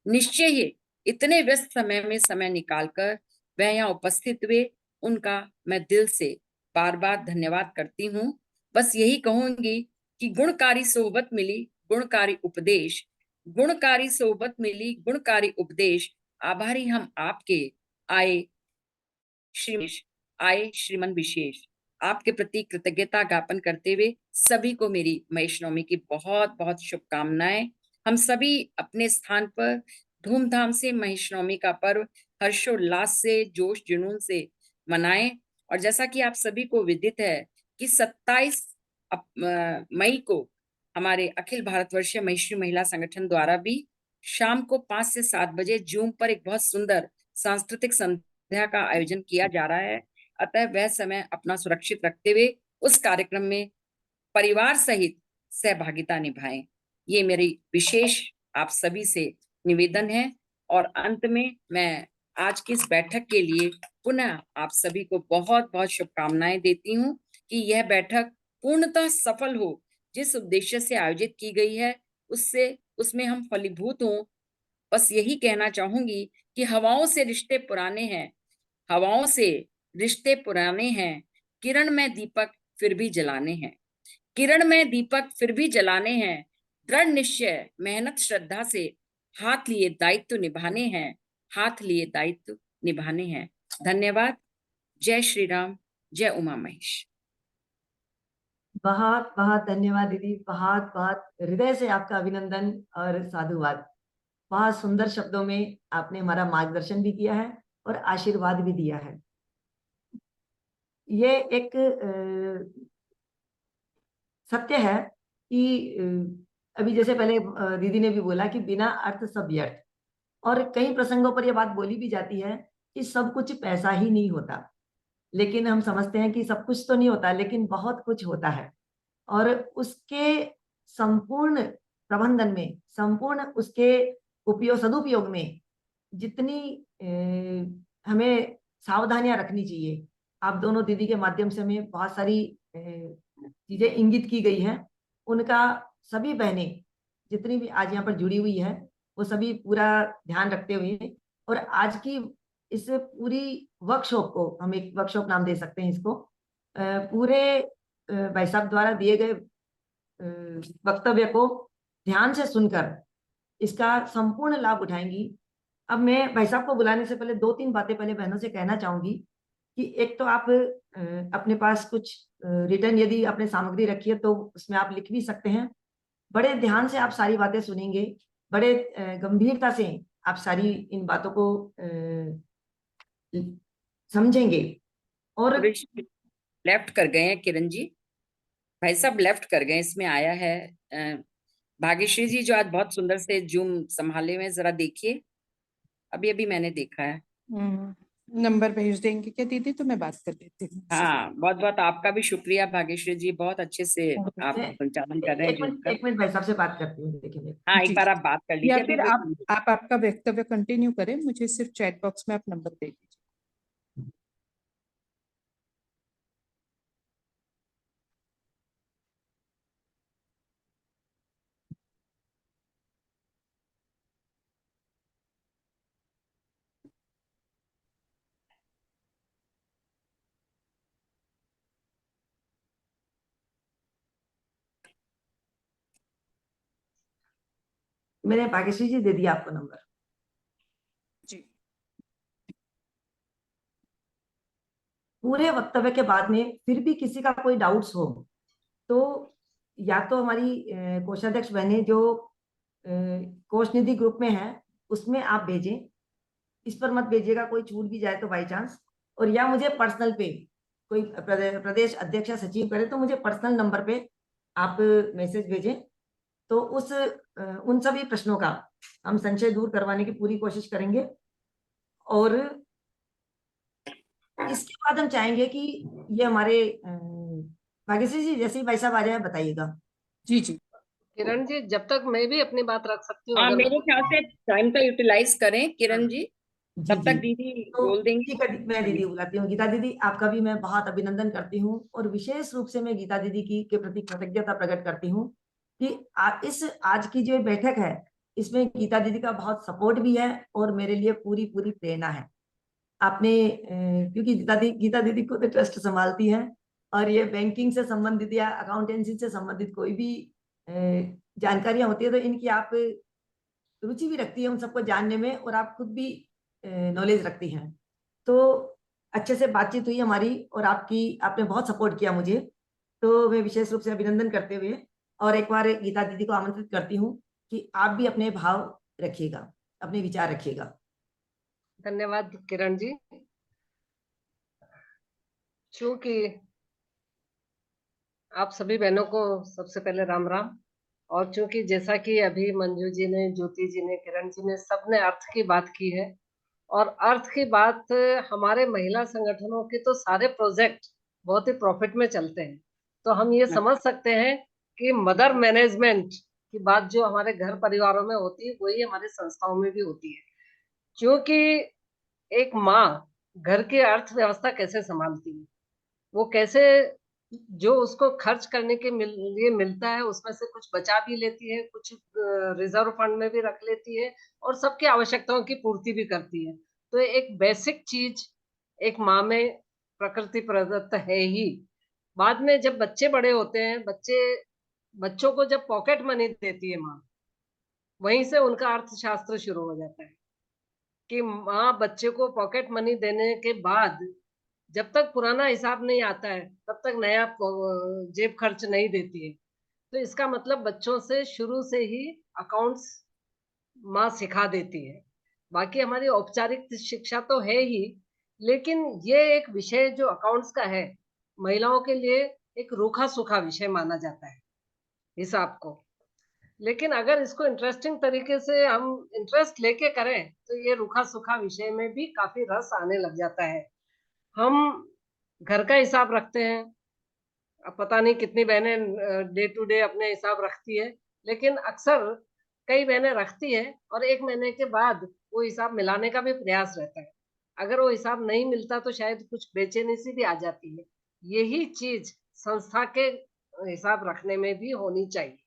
निश्चय ही इतने व्यस्त समय में समय निकालकर वह यहाँ उपस्थित हुए, उनका मैं दिल से बार बार धन्यवाद करती हूँ। बस यही कहूंगी कि गुणकारी सोहबत मिली, गुणकारी उपदेश, गुणकारी सोहबत मिली, गुणकारी उपदेश, आभारी हम आपके आए श्रीमन विशेष। आपके प्रति कृतज्ञता ज्ञापन करते हुए सभी को मेरी महेश नवमी की बहुत बहुत शुभकामनाएं। हम सभी अपने स्थान पर धूमधाम से महेश नवमी का पर्व हर्षोल्लास से, जोश जुनून से मनाएं। और जैसा कि आप सभी को विदित है कि 27 मई को हमारे अखिल भारतवर्षीय महेश्वरी महिला संगठन द्वारा भी शाम को 5 से 7 बजे जूम पर एक बहुत सुंदर सांस्कृतिक संध्या का आयोजन किया जा रहा है। अतः वह समय अपना सुरक्षित रखते हुए उस कार्यक्रम में परिवार सहित सहभागिता निभाएं, ये मेरी विशेष आप सभी से निवेदन है। और अंत में मैं आज की इस बैठक के लिए पुनः आप सभी को बहुत बहुत शुभकामनाएं देती हूँ कि यह बैठक पूर्णतः सफल हो, जिस उद्देश्य से आयोजित की गई है उसमें हम फलीभूत हों। बस यही कहना चाहूंगी कि हवाओं से रिश्ते पुराने हैं, हवाओं से रिश्ते पुराने हैं, किरण में दीपक फिर भी जलाने हैं, किरण में दीपक फिर भी जलाने हैं, दृढ़ निश्चय मेहनत श्रद्धा से हाथ लिए दायित्व निभाने हैं, हाथ लिए दायित्व निभाने हैं। धन्यवाद। जय श्री राम, जय उमा महेश। बहुत बहुत धन्यवाद दीदी, बहुत बहुत हृदय से आपका अभिनंदन और साधुवाद। बहुत सुंदर शब्दों में आपने हमारा मार्गदर्शन भी किया है और आशीर्वाद भी दिया है। ये एक सत्य है कि अभी जैसे पहले दीदी ने भी बोला कि बिना अर्थ सब व्यर्थ, और कई प्रसंगों पर यह बात बोली भी जाती है कि सब कुछ पैसा ही नहीं होता, लेकिन हम समझते हैं कि सब कुछ तो नहीं होता, लेकिन बहुत कुछ होता है। और उसके संपूर्ण प्रबंधन में, संपूर्ण उसके सदुपयोग में जितनी हमें सावधानियां रखनी चाहिए, आप दोनों दीदी के माध्यम से हमें बहुत सारी चीजें इंगित की गई हैं। उनका सभी बहनें जितनी भी आज यहाँ पर जुड़ी हुई है, वो सभी पूरा ध्यान रखते हुए और आज की इस पूरी वर्कशॉप को हम एक वर्कशॉप नाम दे सकते हैं इसको, पूरे भाई साहब द्वारा दिए गए वक्तव्य को ध्यान से सुनकर इसका संपूर्ण लाभ उठाएंगी। अब मैं भाई साहब को बुलाने से पहले 2-3 बातें पहले बहनों से कहना चाहूंगी कि एक तो आप अपने पास कुछ रिटर्न यदि आपने सामग्री रखी है तो उसमें आप लिख भी सकते हैं। बड़े ध्यान से आप सारी बातें सुनेंगे, बड़े गंभीरता से आप सारी इन बातों को समझेंगे। और लेफ्ट कर गए हैं किरण जी, भाई साहब लेफ्ट कर गए। इसमें आया है भाग्यश्री जी जो आज बहुत सुंदर से जूम संभाले हुए, जरा देखिए। अभी अभी मैंने देखा है। नंबर भेज देंगे क्या दीदी, तो मैं बात कर लेती हूँ। हाँ, बहुत बहुत आपका भी शुक्रिया भाग्यश्री जी, बहुत अच्छे से आप संचालन कर रहे हैं जूम का। एक मिनट भाई साहब से बात करती हूँ, देखिए। हाँ, एक बार आप बात कर लीजिए। या फिर आप आपका वक्तव्य कंटिन्यू करें, मुझे सिर्फ चैट बॉक्स में आप नंबर दे दीजिए। मैंने भाग्यश्री जी दे दिया आपको नंबर जी। पूरे वक्तव्य के बाद में फिर भी किसी का कोई डाउट्स हो तो या तो हमारी कोषाध्यक्ष बहने जो कोष निधि ग्रुप में है उसमें आप भेजें, इस पर मत भेजिएगा, कोई छूट भी जाए तो बाई चांस। और या मुझे पर्सनल पे कोई प्रदेश अध्यक्ष या सचिव करे तो मुझे पर्सनल नंबर पे आप मैसेज भेजें, तो उन सभी प्रश्नों का हम संशय दूर करवाने की पूरी कोशिश करेंगे। और इसके बाद हम चाहेंगे कि ये हमारे भाग्यश्री जी जैसे ही भाई साहब आ जाए बताइएगा। जी जी। किरण जी, जब तक मैं भी अपनी बात रख सकती हूँ, हाँ, अगर मेरे ख्याल से टाइम का यूटिलाइज करें किरण जी, जी तब जी। तक दीदी तो बोल देंगी। ठीक है, मैं दीदी बुलाती हूँ। गीता दीदी आपका भी मैं बहुत अभिनंदन करती हूँ, और विशेष रूप से मैं गीता दीदी की के प्रति कृतज्ञता प्रकट करती हूँ कि इस आज की जो बैठक है इसमें गीता दीदी का बहुत सपोर्ट भी है और मेरे लिए पूरी पूरी प्रेरणा है। आपने क्योंकि गीता दीदी खुद ट्रस्ट संभालती है, और ये बैंकिंग से संबंधित या अकाउंटेंसी से संबंधित कोई भी जानकारियां होती है तो इनकी आप रुचि भी रखती है उन सबको जानने में, और आप खुद भी नॉलेज रखती हैं। तो अच्छे से बातचीत हुई हमारी, और आपने बहुत सपोर्ट किया मुझे, तो मैं विशेष रूप से अभिनंदन करते हुए और एक बार गीता दीदी को आमंत्रित करती हूँ कि आप भी अपने भाव रखिएगा, अपने विचार रखिएगा। धन्यवाद किरण जी। चूंकि आप सभी बहनों को सबसे पहले राम राम, और चूंकि जैसा कि अभी मंजू जी ने, ज्योति जी ने, किरण जी ने सबने अर्थ की बात की है, और अर्थ की बात, हमारे महिला संगठनों के तो सारे प्रोजेक्ट बहुत ही प्रॉफिट में चलते हैं, तो हम ये समझ सकते हैं कि मदर मैनेजमेंट की बात जो हमारे घर परिवारों में होती है वही हमारे संस्थाओं में भी होती है। क्योंकि एक माँ घर की अर्थव्यवस्था कैसे संभालती है, वो कैसे जो उसको खर्च करने के लिए मिलता है उसमें से कुछ बचा भी लेती है, कुछ रिजर्व फंड में भी रख लेती है, और सबकी आवश्यकताओं की पूर्ति भी करती है। तो एक बेसिक चीज एक माँ में प्रकृति प्रदत्त है ही। बाद में जब बच्चे बड़े होते हैं, बच्चों को जब पॉकेट मनी देती है माँ, वहीं से उनका अर्थशास्त्र शुरू हो जाता है कि माँ बच्चे को पॉकेट मनी देने के बाद जब तक पुराना हिसाब नहीं आता है तब तक नया जेब खर्च नहीं देती है। तो इसका मतलब बच्चों से शुरू से ही अकाउंट्स माँ सिखा देती है। बाकी हमारी औपचारिक शिक्षा तो है ही, लेकिन ये एक विषय जो अकाउंट्स का है, महिलाओं के लिए एक रूखा सूखा विषय माना जाता है हिसाब को। लेकिन अगर इसको इंटरेस्टिंग तरीके से हम इंटरेस्ट लेके करें तो ये रूखा सूखा विषय में भी काफी रस आने लग जाता है। हम घर का हिसाब रखते हैं, अब पता नहीं कितनी बहनें डे टू डे अपने हिसाब रखती है, लेकिन अक्सर कई बहनें रखती है और 1 महीने के बाद वो हिसाब मिलाने का भी प्रयास रहता है। अगर वो हिसाब नहीं मिलता तो शायद कुछ बेचैनी सी भी आ जाती है। यही चीज संस्था के हिसाब रखने में भी होनी चाहिए,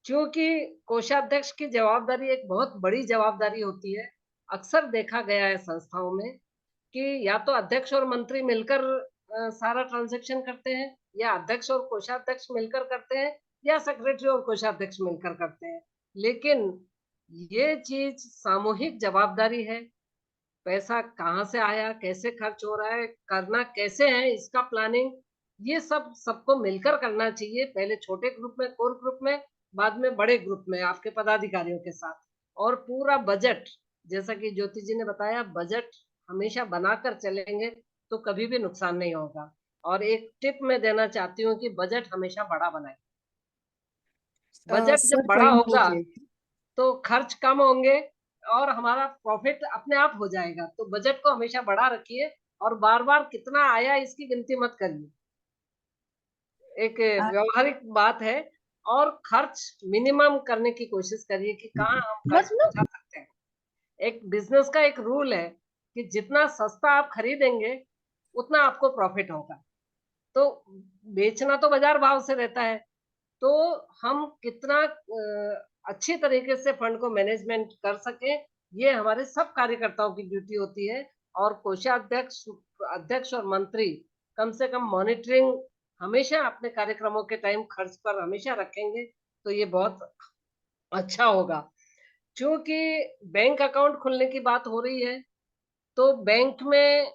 क्योंकि कोषाध्यक्ष की जवाबदारी एक बहुत बड़ी जवाबदारी होती है। अक्सर देखा गया है संस्थाओं में कि या तो अध्यक्ष और मंत्री मिलकर सारा ट्रांजैक्शन करते हैं, या अध्यक्ष और कोषाध्यक्ष मिलकर करते हैं, या सेक्रेटरी और कोषाध्यक्ष मिलकर करते हैं। लेकिन ये चीज सामूहिक जवाबदारी है। पैसा कहाँ से आया, कैसे खर्च हो रहा है, करना कैसे है, इसका प्लानिंग ये सब सबको मिलकर करना चाहिए। पहले छोटे ग्रुप में, कोर ग्रुप में, बाद में बड़े ग्रुप में आपके पदाधिकारियों के साथ। और पूरा बजट, जैसा कि ज्योति जी ने बताया, बजट हमेशा बनाकर चलेंगे तो कभी भी नुकसान नहीं होगा। और एक टिप मैं देना चाहती हूँ कि बजट हमेशा बड़ा बनाए। बजट जब सर बड़ा ज्वाइन होगा कीजिए। तो खर्च कम होंगे और हमारा प्रॉफिट अपने आप हो जाएगा। तो बजट को हमेशा बड़ा रखिए और बार बार कितना आया इसकी गिनती मत करिए। एक व्यवहारिक बात है। और खर्च मिनिमम करने की कोशिश करिए कि कहाँ हम खर्च मतलब बचा सकते हैं। एक बिजनेस का एक रूल है कि जितना सस्ता आप खरीदेंगे उतना आपको प्रॉफिट होगा। तो बेचना तो बाजार भाव से रहता है, तो हम कितना अच्छी तरीके से फंड को मैनेजमेंट कर सके, ये हमारे सब कार्यकर्ताओं की ड्यूटी होती है। और कोषाध्यक्ष, अध्यक्ष और मंत्री कम से कम मॉनिटरिंग हमेशा अपने कार्यक्रमों के टाइम खर्च पर हमेशा रखेंगे तो ये बहुत अच्छा होगा। क्योंकि बैंक अकाउंट खोलने की बात हो रही है, तो बैंक में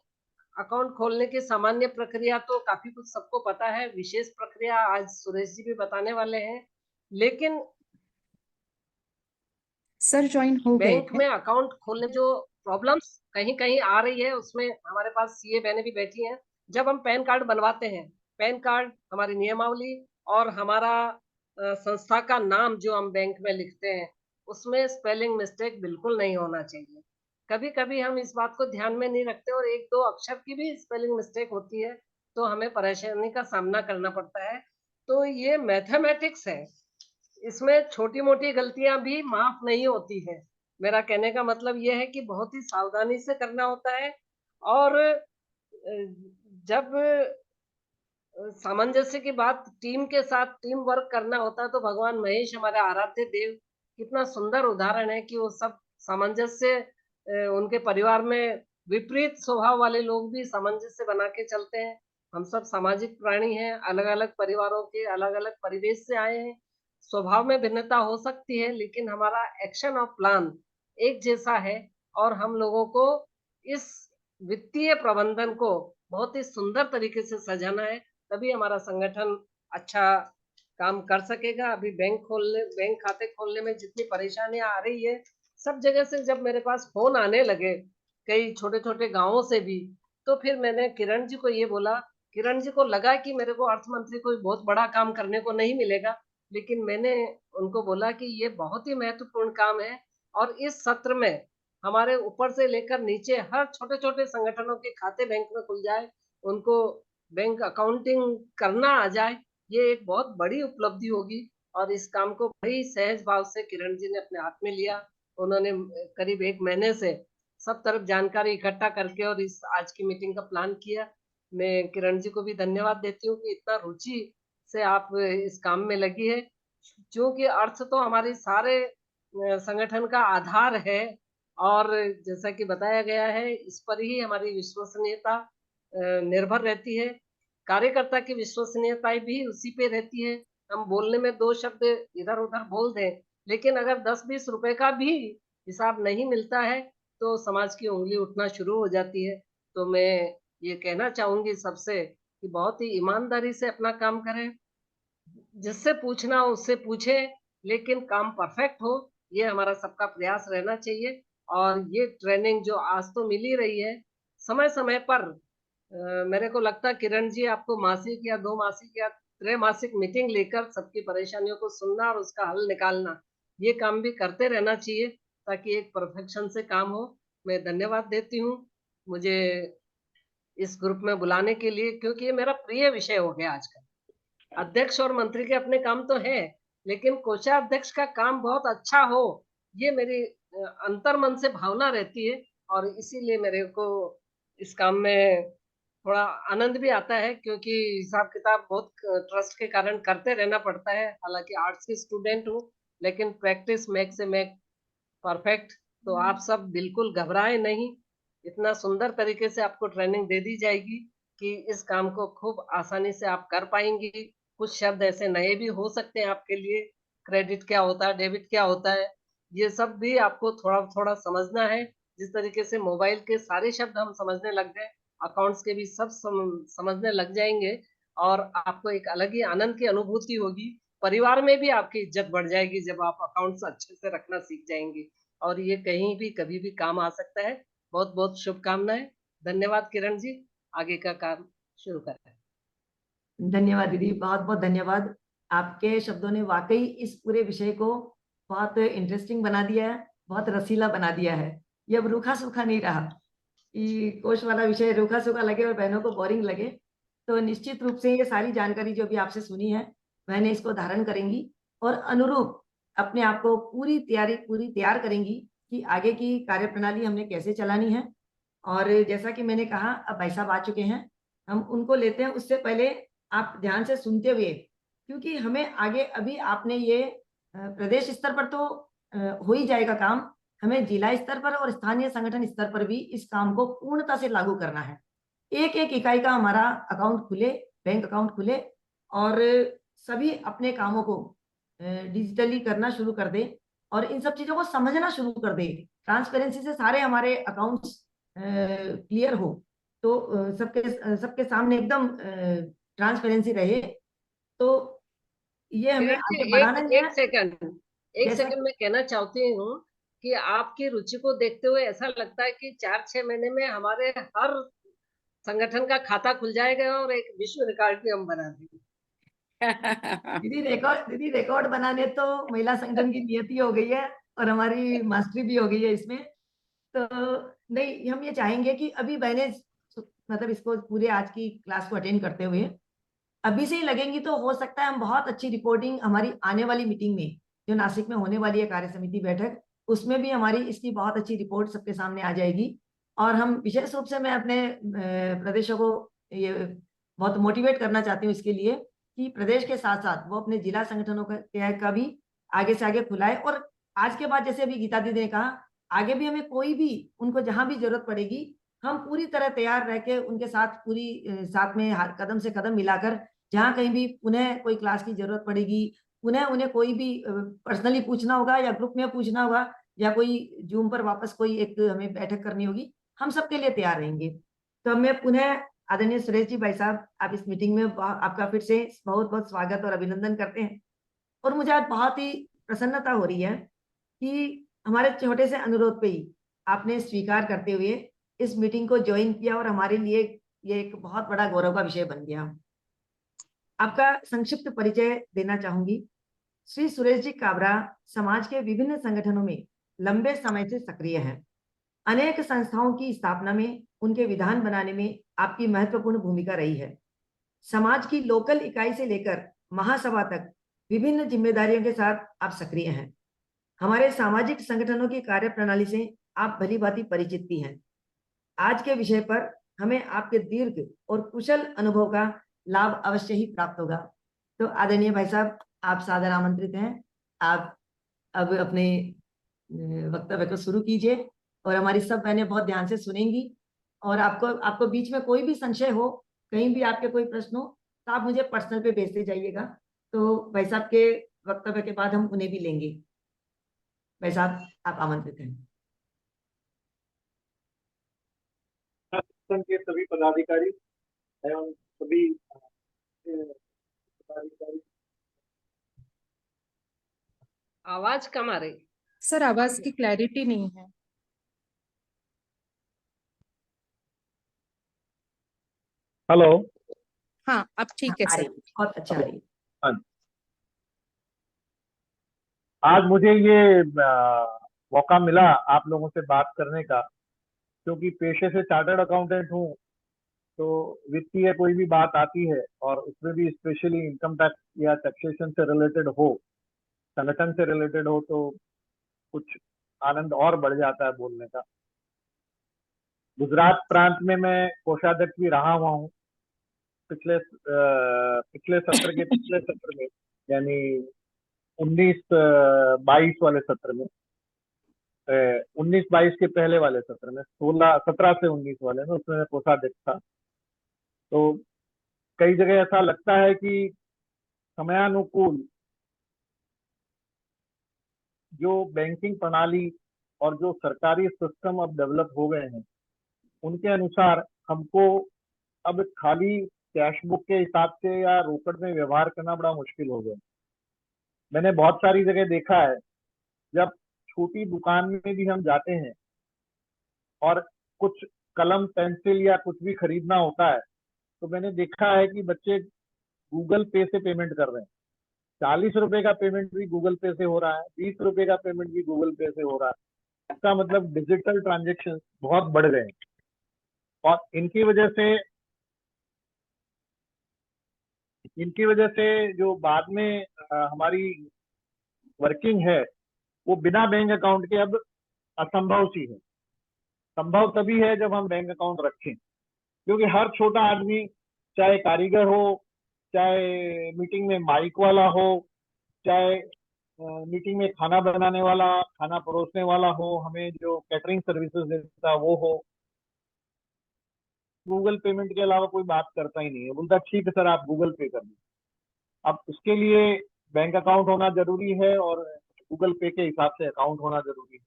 अकाउंट खोलने की सामान्य प्रक्रिया तो काफी कुछ सबको पता है, विशेष प्रक्रिया आज सुरेश जी भी बताने वाले हैं। लेकिन सर ज्वाइन हो गए बैंक हैं। में अकाउंट खोलने जो प्रॉब्लम्स कहीं कहीं आ रही है, उसमें हमारे पास सीए बहनें भी बैठी हैं। जब हम पैन कार्ड बनवाते हैं, पैन कार्ड, हमारी नियमावली और हमारा संस्था का नाम जो हम बैंक में लिखते हैं, उसमें स्पेलिंग मिस्टेक बिल्कुल नहीं होना चाहिए। कभी कभी हम इस बात को ध्यान में नहीं रखते और 1-2 अक्षर की भी स्पेलिंग मिस्टेक होती है, तो हमें परेशानी का सामना करना पड़ता है। तो ये मैथमेटिक्स है, इसमें छोटी-मोटी गलतियां भी माफ नहीं होती है। मेरा कहने का मतलब ये है कि बहुत ही सावधानी से करना होता है और जब सामंजस्य की बात टीम के साथ टीम वर्क करना होता है तो भगवान महेश हमारे आराध्य देव कितना सुंदर उदाहरण है कि वो सब सामंजस्य उनके परिवार में विपरीत स्वभाव वाले लोग भी सामंजस्य बना के चलते हैं। हम सब सामाजिक प्राणी हैं, अलग-अलग परिवारों के अलग-अलग परिवेश से आए हैं। स्वभाव में भिन्नता हो सकती है लेकिन हमारा एक्शन और प्लान एक जैसा है और हम लोगों को इस वित्तीय प्रबंधन को बहुत ही सुंदर तरीके से सजाना है, तभी हमारा संगठन अच्छा काम कर सकेगा। अभी बैंक खाते खोलने में जितनी परेशानियां आ रही है, सब जगह से जब मेरे पास फोन आने लगे कई छोटे-छोटे गांवों से भी, तो फिर मैंने किरण जी को ये बोला। किरण जी को लगा कि मेरे को अर्थ मंत्री कोई बहुत बड़ा काम करने को नहीं मिलेगा, लेकिन मैंने उनको बोला कि ये बहुत ही महत्वपूर्ण काम है और इस सत्र में हमारे ऊपर से लेकर नीचे हर छोटे-छोटे संगठनों के खाते बैंक में खुल जाए, उनको बैंक अकाउंटिंग करना आ जाए, ये एक बहुत बड़ी उपलब्धि होगी और इस काम को बड़ी सहज भाव से किरण जी ने अपने हाथ में लिया। उन्होंने करीब 1 महीने से सब तरफ जानकारी इकट्ठा करके और इस आज की मीटिंग का प्लान किया। मैं किरण जी को भी धन्यवाद देती हूँ कि इतना रुचि से आप इस काम में लगी है, क्योंकि अर्थ तो हमारे सारे संगठन का आधार है और जैसा कि बताया गया है, इस पर ही हमारी विश्वसनीयता निर्भर रहती है। कार्यकर्ता की विश्वसनीयता भी उसी पे रहती है। हम बोलने में 2 शब्द इधर-उधर बोल दें, लेकिन अगर 10-20 रुपए का भी हिसाब नहीं मिलता है, तो समाज की उँगली उठना शुरू हो जाती है। तो मैं ये कहना चाहूँगी सबसे कि बहुत ही ईमानदारी से अपना काम करें। जिससे पूछना हो उससे पूछे, लेकिन काम परफेक्ट हो, ये हमारा सबका प्रयास रहना चाहिए और ये ट्रेनिंग जो आज तो मिल ही रही है, समय-समय पर मेरे को लगता है किरण जी आपको मासिक या 2 मासिक या त्रैमासिक मीटिंग लेकर सबकी परेशानियों को सुनना और उसका हल निकालना, ये काम भी करते रहना चाहिए ताकि एक परफेक्शन से काम हो। मैं धन्यवाद देती हूँ, मुझे इस ग्रुप में बुलाने के लिए क्योंकि ये मेरा प्रिय विषय हो गया आज का। अध्यक्ष और मंत्री के अपने काम तो हैं, लेकिन कोषाध्यक्ष का काम बहुत अच्छा हो, ये मेरी अंतर्मन से भावना रहती है और इसीलिए मेरे को इस काम में थोड़ा आनंद भी आता है क्योंकि हिसाब-किताब बहुत ट्रस्ट के कारण करते रहना पड़ता है। हालाँकि आर्ट्स की स्टूडेंट हूँ, लेकिन प्रैक्टिस मेक से मेक परफेक्ट। तो आप सब बिल्कुल घबराएँ नहीं, इतना सुंदर तरीके से आपको ट्रेनिंग दे दी जाएगी कि इस काम को खूब आसानी से आप कर पाएँगी। कुछ शब्द ऐसे नए भी हो सकते हैं आपके लिए, क्रेडिट क्या होता है, डेबिट क्या होता है, ये सब भी आपको थोड़ा-थोड़ा समझना है। जिस तरीके से मोबाइल के सारे शब्द हम समझने लग गए, अकाउंट्स के भी सब समझने लग जाएँगे और आपको एक अलग ही आनंद की अनुभूति होगी। परिवार में भी आपकी इज़्ज़त बढ़ जाएगी जब आप अकाउंट्स अच्छे से रखना सीख जाएँगे और ये कहीं भी, कभी भी काम आ सकता है। बहुत-बहुत शुभकामनाएँ। धन्यवाद किरण जी, आगे का काम शुरू करें। धन्यवाद दीदी, बहुत-बहुत धन्यवाद। आपके शब्दों ने वाक़ई इस पूरे विषय को बहुत इंटरेस्टिंग बना दिया है, बहुत रसीला बना दिया है। ये अब रूखा-सूखा नहीं रहा कि कोष वाला विषय रूखा-सूखा लगे और बहनों को बोरिंग लगे। तो निश्चित रूप से ये सारी जानकारी जो अभी आपसे सुनी है, बहनें इसको धारण करेंगी और अनुरूप अपने आप को पूरी तैयार करेंगी कि आगे की कार्यप्रणाली हमने कैसे चलानी है। और जैसा कि मैंने कहा, अब भाई साहब आ चुके हैं, हम उनको लेते हैं। उससे पहले आप ध्यान से सुनते हुए, क्योंकि हमें आगे अभी आपने ये प्रदेश स्तर पर तो हो ही जाएगा काम, हमें जिला स्तर पर और स्थानीय संगठन स्तर पर भी इस काम को पूर्णता से लागू करना है। एक-एक इकाई का हमारा अकाउंट खुले, बैंक अकाउंट खुले और सभी अपने कामों को डिजिटली करना शुरू कर दें और इन सब चीज़ों को समझना शुरू कर दें। ट्रांसपेरेंसी से सारे हमारे अकाउंट्स क्लियर हो, तो सबके सामने एकदम ट्रांसपेरेंसी रहे, तो ये हमें किरण जी आगे बढ़ाना ही है। एक जैसा सेकंड मैं कहना चाहती हूँ कि आपकी रुचि को देखते हुए ऐसा लगता है कि 4-6 महीने में हमारे हर संगठन का खाता खुल जाएगा और एक विश्व रिकॉर्ड भी हम बना देंगे। दीदी रिकॉर्ड बनाने तो महिला संगठन की नियति हो गई है और हमारी मास्टरी भी हो गई है इसमें। तो नहीं, हम ये चाहेंगे कि अभी बहनें मतलब इसको पूरे आज की क्लास को अटेंड करते हुए अभी से ही लगेंगी तो हो सकता है हम बहुत अच्छी रिपोर्टिंग हमारी आने वाली मीटिंग में जो नासिक में होने वाली है कार्य समिति बैठक, उसमें भी हमारी इसकी बहुत अच्छी रिपोर्ट सबके सामने आ जाएगी। और हम विशेष रूप से मैं अपने प्रदेशों को ये बहुत मोटिवेट करना चाहती हूँ इसके लिए कि प्रदेश के साथ साथ वो अपने जिला संगठनों का भी आगे से आगे खुलाए। और आज के बाद जैसे अभी गीता दीदी ने कहा, आगे भी हमें कोई भी उनको जहां भी जरूरत पड़ेगी हम पूरी तरह तैयार रह के उनके साथ पूरी साथ में कदम से कदम मिलाकर जहां कहीं भी उन्हें कोई क्लास की जरूरत पड़ेगी, उन्हें कोई भी पर्सनली पूछना होगा या ग्रुप में पूछना होगा या कोई जूम पर वापस कोई एक हमें बैठक करनी होगी, हम सबके लिए तैयार रहेंगे। तो अब मैं पुनः आदरणीय सुरेश जी भाई साहब, आप इस मीटिंग में आपका फिर से बहुत बहुत स्वागत और अभिनंदन करते हैं। और मुझे आज बहुत ही प्रसन्नता हो रही है कि हमारे छोटे से अनुरोध पे ही आपने स्वीकार करते हुए इस मीटिंग को ज्वाइन किया और हमारे लिए ये एक बहुत बड़ा गौरव का विषय बन गया। आपका संक्षिप्त परिचय देना चाहूंगी। श्री सुरेश जी काबरा समाज के विभिन्न संगठनों में लंबे समय से सक्रिय हैं। अनेक संस्थाओं की स्थापना में, उनके विधान बनाने में आपकी महत्वपूर्ण भूमिका रही है। समाज की लोकल इकाई से लेकर महासभा तक विभिन्न जिम्मेदारियों के साथ आप सक्रिय हैं। हमारे सामाजिक संगठनों की कार्य प्रणाली से आप भली भांति परिचित भी हैं। आज के विषय पर हमें आपके दीर्घ और कुशल अनुभव का लाभ अवश्य ही प्राप्त होगा। तो आदरणीय भाई साहब, आप सादर आमंत्रित हैं। आप अब अपने वक्तव्य को शुरू कीजिए और हमारी सब बहनें बहुत ध्यान से सुनेंगी। और आपको बीच में कोई भी संशय हो, कहीं भी आपके कोई प्रश्न हो, तो आप मुझे पर्सनल पे भेजते जाइएगा। तो भाई साहब के वक्तव्य के बाद हम उन्हें भी लेंगे। भाई साहब, आप आमंत्रित हैं। संगठन के सभी पदाधिकारी एवं सभी पदाधिकारी। आवाज कम आ रही। सर आवाज की क्लैरिटी नहीं है। हेलो। हाँ अब ठीक है आ रही सर। है, बहुत अच्छा आ रही है। हाँ, आज मुझे ये मौका मिला आप लोगों से बात करने का, क्योंकि पेशे से चार्टर्ड अकाउंटेंट हूँ। तो वित्तीय कोई भी बात आती है और उसमें भी स्पेशली इनकम टैक्स या टैक्सेशन से रिलेटेड हो, संगठन से रिलेटेड हो, तो कुछ आनंद और बढ़ जाता है बोलने का। गुजरात प्रांत में मैं कोषाध्यक्ष भी रहा हुआ हूँ पिछले सत्र के पिछले सत्र में, यानी 19-22 वाले सत्र में, 19-22 के पहले वाले सत्र में, 17 से 19 वाले में, उसमें मैं कोषाध्यक्ष था। तो कई जगह ऐसा लगता है कि समयानुकूल जो बैंकिंग प्रणाली और जो सरकारी सिस्टम अब डेवलप हो गए हैं, उनके अनुसार हमको अब खाली कैश बुक के हिसाब से या रोकड़ में व्यवहार करना बड़ा मुश्किल हो गया। मैंने बहुत सारी जगह देखा है, जब छोटी दुकान में भी हम जाते हैं और कुछ कलम पेंसिल या कुछ भी खरीदना होता है, तो मैंने देखा है कि बच्चे गूगल पे से पेमेंट कर रहे हैं। 40 रुपए का पेमेंट भी गूगल पे से हो रहा है, 20 रुपए का पेमेंट भी गूगल पे से हो रहा है। इसका मतलब डिजिटल ट्रांजेक्शन बहुत बढ़ गए हैं। और इनकी वजह से जो बाद में हमारी वर्किंग है, वो बिना बैंक अकाउंट के अब असंभव सी है। संभव तभी है जब हम बैंक अकाउंट रखें, क्योंकि हर छोटा आदमी, चाहे कारीगर हो, चाहे मीटिंग में माइक वाला हो, चाहे मीटिंग में खाना बनाने वाला, खाना परोसने वाला हो, हमें जो कैटरिंग सर्विसेज देता है वो हो, गूगल पेमेंट के अलावा कोई बात करता ही नहीं है। बोलता ठीक है सर, आप गूगल पे कर दीजिए। अब उसके लिए बैंक अकाउंट होना जरूरी है और गूगल पे के हिसाब से अकाउंट होना जरूरी है।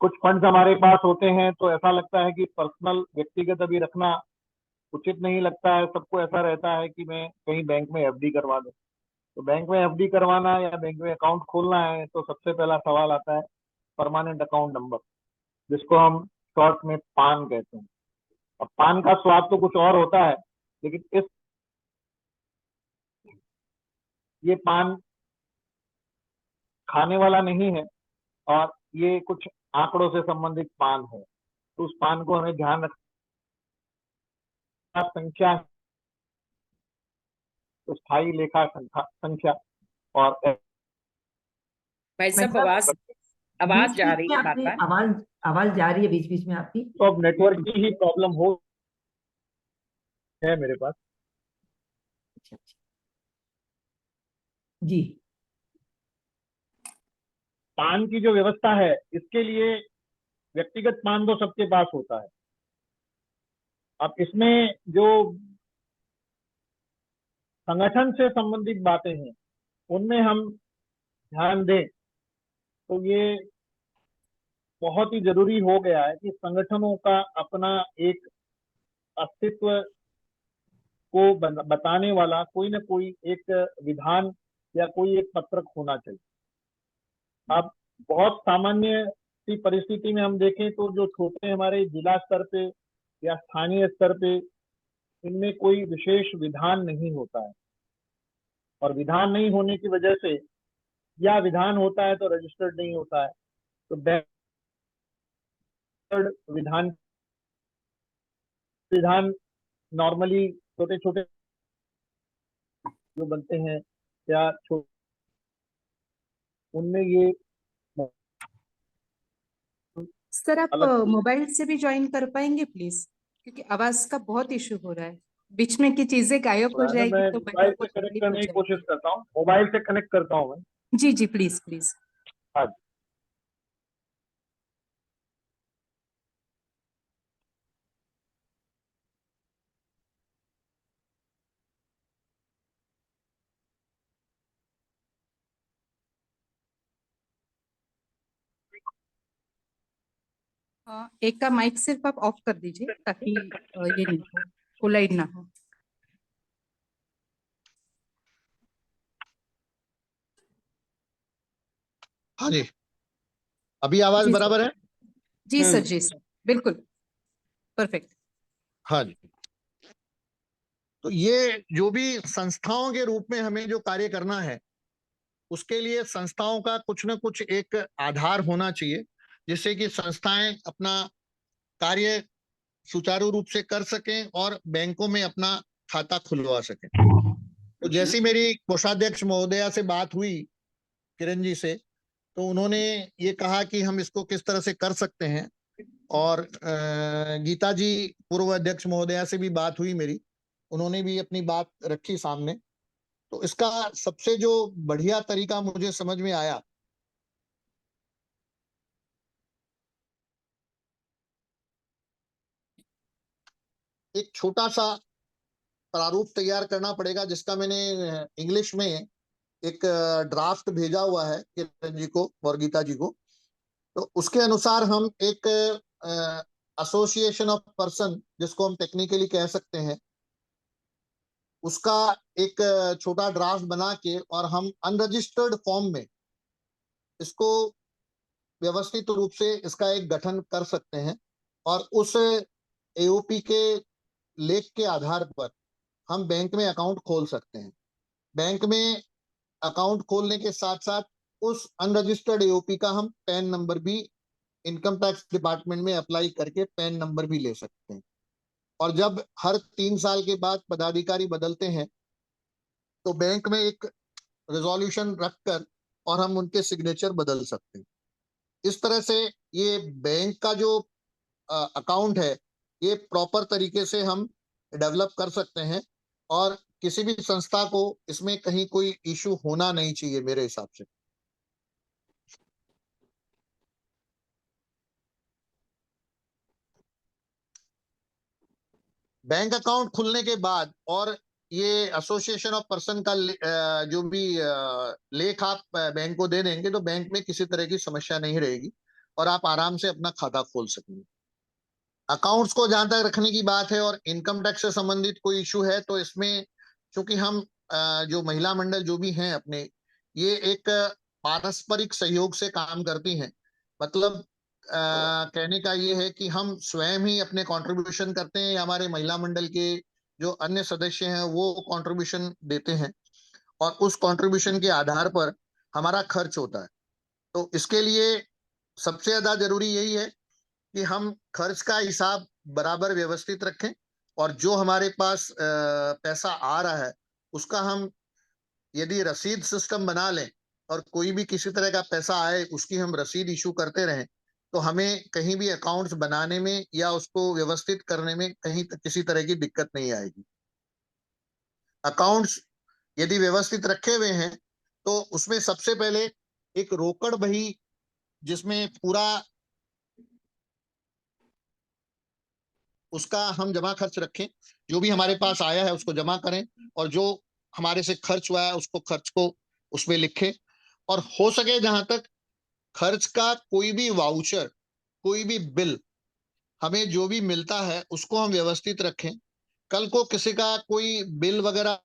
कुछ फंड्स हमारे पास होते हैं तो ऐसा लगता है कि पर्सनल व्यक्तिगत अभी रखना उचित नहीं लगता है। सबको ऐसा रहता है कि मैं कहीं बैंक में एफडी करवा दूं। तो बैंक में एफडी करवाना या बैंक में अकाउंट खोलना है तो सबसे पहला सवाल आता है परमानेंट अकाउंट नंबर, जिसको हम शॉर्ट में पान कहते हैं। अब पान का स्वाद तो कुछ और होता है, लेकिन ये पान खाने वाला नहीं है और ये कुछ आंकड़ों से संबंधित पान है। तो उस पान को हमें ध्यान संख्या, तो स्थायी लेखा संख्या और भाई साहब मतलब आवाज बीच जा बीच रही में है बार आपकी बार। आवाज जा रही है बीच बीच में आपकी। तो अब नेटवर्क की ही प्रॉब्लम हो है मेरे पास। अच्छा अच्छा जी। पान की जो व्यवस्था है, इसके लिए व्यक्तिगत पान तो सबके पास होता है। अब इसमें जो संगठन से संबंधित बातें हैं, उनमें हम ध्यान दें तो ये बहुत ही जरूरी हो गया है कि संगठनों का अपना एक अस्तित्व को बताने वाला कोई ना कोई एक विधान या कोई एक पत्रक होना चाहिए। अब बहुत सामान्य सी परिस्थिति में हम देखें तो जो छोटे हमारे जिला स्तर पे या स्थानीय स्तर पे, इनमें कोई विशेष विधान नहीं होता है, और विधान नहीं होने की वजह से, या विधान होता है तो रजिस्टर्ड नहीं होता है, तो विधान विधान नॉर्मली छोटे छोटे जो बनते हैं या उनमें ये सर आप अलग मोबाइल से भी ज्वाइन कर पाएंगे प्लीज, क्योंकि आवाज का बहुत इशू हो रहा है, बीच में की चीजें गायब हो हो रहा है ना। जाएगी मैं तो मोबाइल बच्चों को से कनेक्ट तकलीफ हो करने की कोशिश जाएगी। करता हूँ, मोबाइल से कनेक्ट करता हूँ मैं। जी जी प्लीज प्लीज। हाँ। एक का माइक सिर्फ आप ऑफ कर दीजिए ताकि ये नहीं हो, कोलाइड ना हो। हाँ जी, अभी आवाज जी सर, बराबर है? जी सर, जी सर, बिल्कुल परफेक्ट। हाँ जी। तो ये जो भी संस्थाओं के रूप में हमें जो कार्य करना है, उसके लिए संस्थाओं का कुछ ना कुछ एक आधार होना चाहिए, जिससे कि संस्थाएं अपना कार्य सुचारू रूप से कर सकें और बैंकों में अपना खाता खुलवा सकें। तो जैसी मेरी कोषाध्यक्ष महोदया से बात हुई, किरण जी से, तो उन्होंने ये कहा कि हम इसको किस तरह से कर सकते हैं, और गीता जी पूर्व अध्यक्ष महोदया से भी बात हुई मेरी, उन्होंने भी अपनी बात रखी सामने। तो इसका सबसे जो बढ़िया तरीका मुझे समझ में आया, एक छोटा सा प्रारूप तैयार करना पड़ेगा, जिसका मैंने इंग्लिश में एक ड्राफ्ट भेजा हुआ है किरण जी को और गीता जी को। तो उसके अनुसार हम एक एसोसिएशन ऑफ पर्सन, जिसको हम टेक्निकली कह सकते हैं, उसका एक छोटा ड्राफ्ट बना के और हम अनरजिस्टर्ड फॉर्म में इसको व्यवस्थित रूप से इसका एक गठन कर सकते हैं, और उस एओपी के लेख के आधार पर हम बैंक में अकाउंट खोल सकते हैं। बैंक में अकाउंट खोलने के साथ साथ उस अनरजिस्टर्ड एओपी का हम पैन नंबर भी इनकम टैक्स डिपार्टमेंट में अप्लाई करके पैन नंबर भी ले सकते हैं। और जब हर 3 साल के बाद पदाधिकारी बदलते हैं, तो बैंक में एक रेजोल्यूशन रखकर और हम उनके सिग्नेचर बदल सकते हैं। इस तरह से ये बैंक का जो अकाउंट है, ये प्रॉपर तरीके से हम डेवलप कर सकते हैं, और किसी भी संस्था को इसमें कहीं कोई इशू होना नहीं चाहिए मेरे हिसाब से। बैंक अकाउंट खुलने के बाद और ये एसोसिएशन ऑफ पर्सन का जो भी लेख आप बैंक को दे देंगे, तो बैंक में किसी तरह की समस्या नहीं रहेगी और आप आराम से अपना खाता खोल सकेंगे। अकाउंट्स को जहां तक रखने की बात है और इनकम टैक्स से संबंधित कोई इशू है, तो इसमें चूंकि हम जो महिला मंडल जो भी हैं अपने, ये एक पारस्परिक सहयोग से काम करती हैं। मतलब कहने का ये है कि हम स्वयं ही अपने कंट्रीब्यूशन करते हैं, या हमारे महिला मंडल के जो अन्य सदस्य हैं वो कंट्रीब्यूशन देते हैं, और उस कंट्रीब्यूशन के आधार पर हमारा खर्च होता है। तो इसके लिए सबसे ज्यादा जरूरी यही है कि हम खर्च का हिसाब बराबर व्यवस्थित रखें, और जो हमारे पास पैसा आ रहा है उसका हम यदि रसीद सिस्टम बना लें और कोई भी किसी तरह का पैसा आए उसकी हम रसीद इशू करते रहें, तो हमें कहीं भी अकाउंट्स बनाने में या उसको व्यवस्थित करने में कहीं किसी तरह की दिक्कत नहीं आएगी। अकाउंट्स यदि व्यवस्थित रखे हुए हैं तो उसमें सबसे पहले एक रोकड़ बही जिसमें पूरा उसका हम जमा खर्च रखें, जो भी हमारे पास आया है उसको जमा करें और जो हमारे से खर्च हुआ है उसको खर्च को उसमें लिखें। और हो सके जहां तक खर्च का कोई भी वाउचर, कोई भी बिल, हमें जो भी मिलता है उसको हम व्यवस्थित रखें। कल को किसी का कोई बिल वगैरह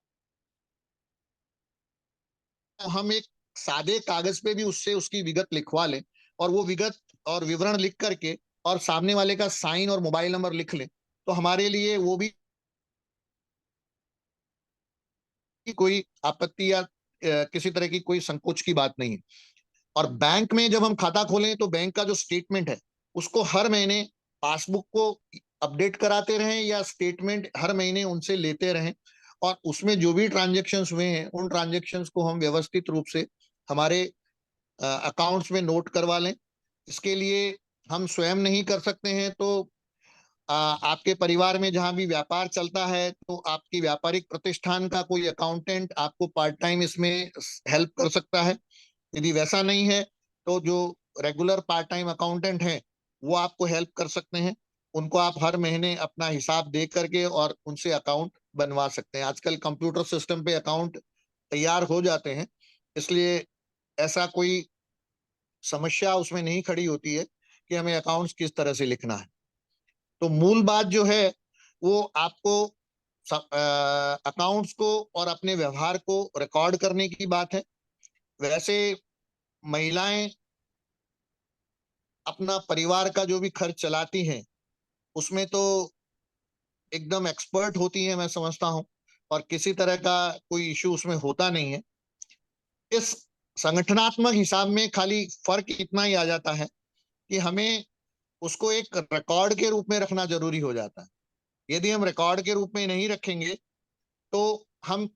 हम एक सादे कागज पे भी उससे उसकी विगत लिखवा लें और वो विगत और विवरण लिख करके और सामने वाले का साइन और मोबाइल नंबर लिख लें, तो हमारे लिए वो भी कोई आपत्ति या किसी तरह की कोई संकोच की बात नहीं है। और बैंक में जब हम खाता खोलें तो बैंक का जो स्टेटमेंट है उसको हर महीने पासबुक को अपडेट कराते रहें या स्टेटमेंट हर महीने उनसे लेते रहें और उसमें जो भी ट्रांजेक्शन्स हुए हैं उन ट्रांजेक्शन्स को हम व्यवस्थित रूप से हमारे अकाउंट्स में नोट करवा लें। इसके लिए हम स्वयं नहीं कर सकते हैं तो आपके परिवार में जहां भी व्यापार चलता है तो आपकी व्यापारिक प्रतिष्ठान का कोई अकाउंटेंट आपको पार्ट टाइम इसमें हेल्प कर सकता है। यदि वैसा नहीं है तो जो रेगुलर पार्ट टाइम अकाउंटेंट हैं वो आपको हेल्प कर सकते हैं। उनको आप हर महीने अपना हिसाब दे करके और उनसे अकाउंट बनवा सकते हैं। आजकल कंप्यूटर सिस्टम पे अकाउंट तैयार हो जाते हैं, इसलिए ऐसा कोई समस्या उसमें नहीं खड़ी होती है कि हमें अकाउंट्स किस तरह से लिखना है। तो मूल बात जो है वो आपको अकाउंट्स को और अपने व्यवहार को रिकॉर्ड करने की बात है। वैसे महिलाएं अपना परिवार का जो भी खर्च चलाती हैं उसमें तो एकदम एक्सपर्ट होती हैं, मैं समझता हूं, और किसी तरह का कोई इश्यू उसमें होता नहीं है। इस संगठनात्मक हिसाब में खाली फर्क इतना ही आ जाता है कि हमें उसको एक रिकॉर्ड के रूप में रखना जरूरी हो जाता है। यदि हम रिकॉर्ड के रूप में नहीं रखेंगे तो हम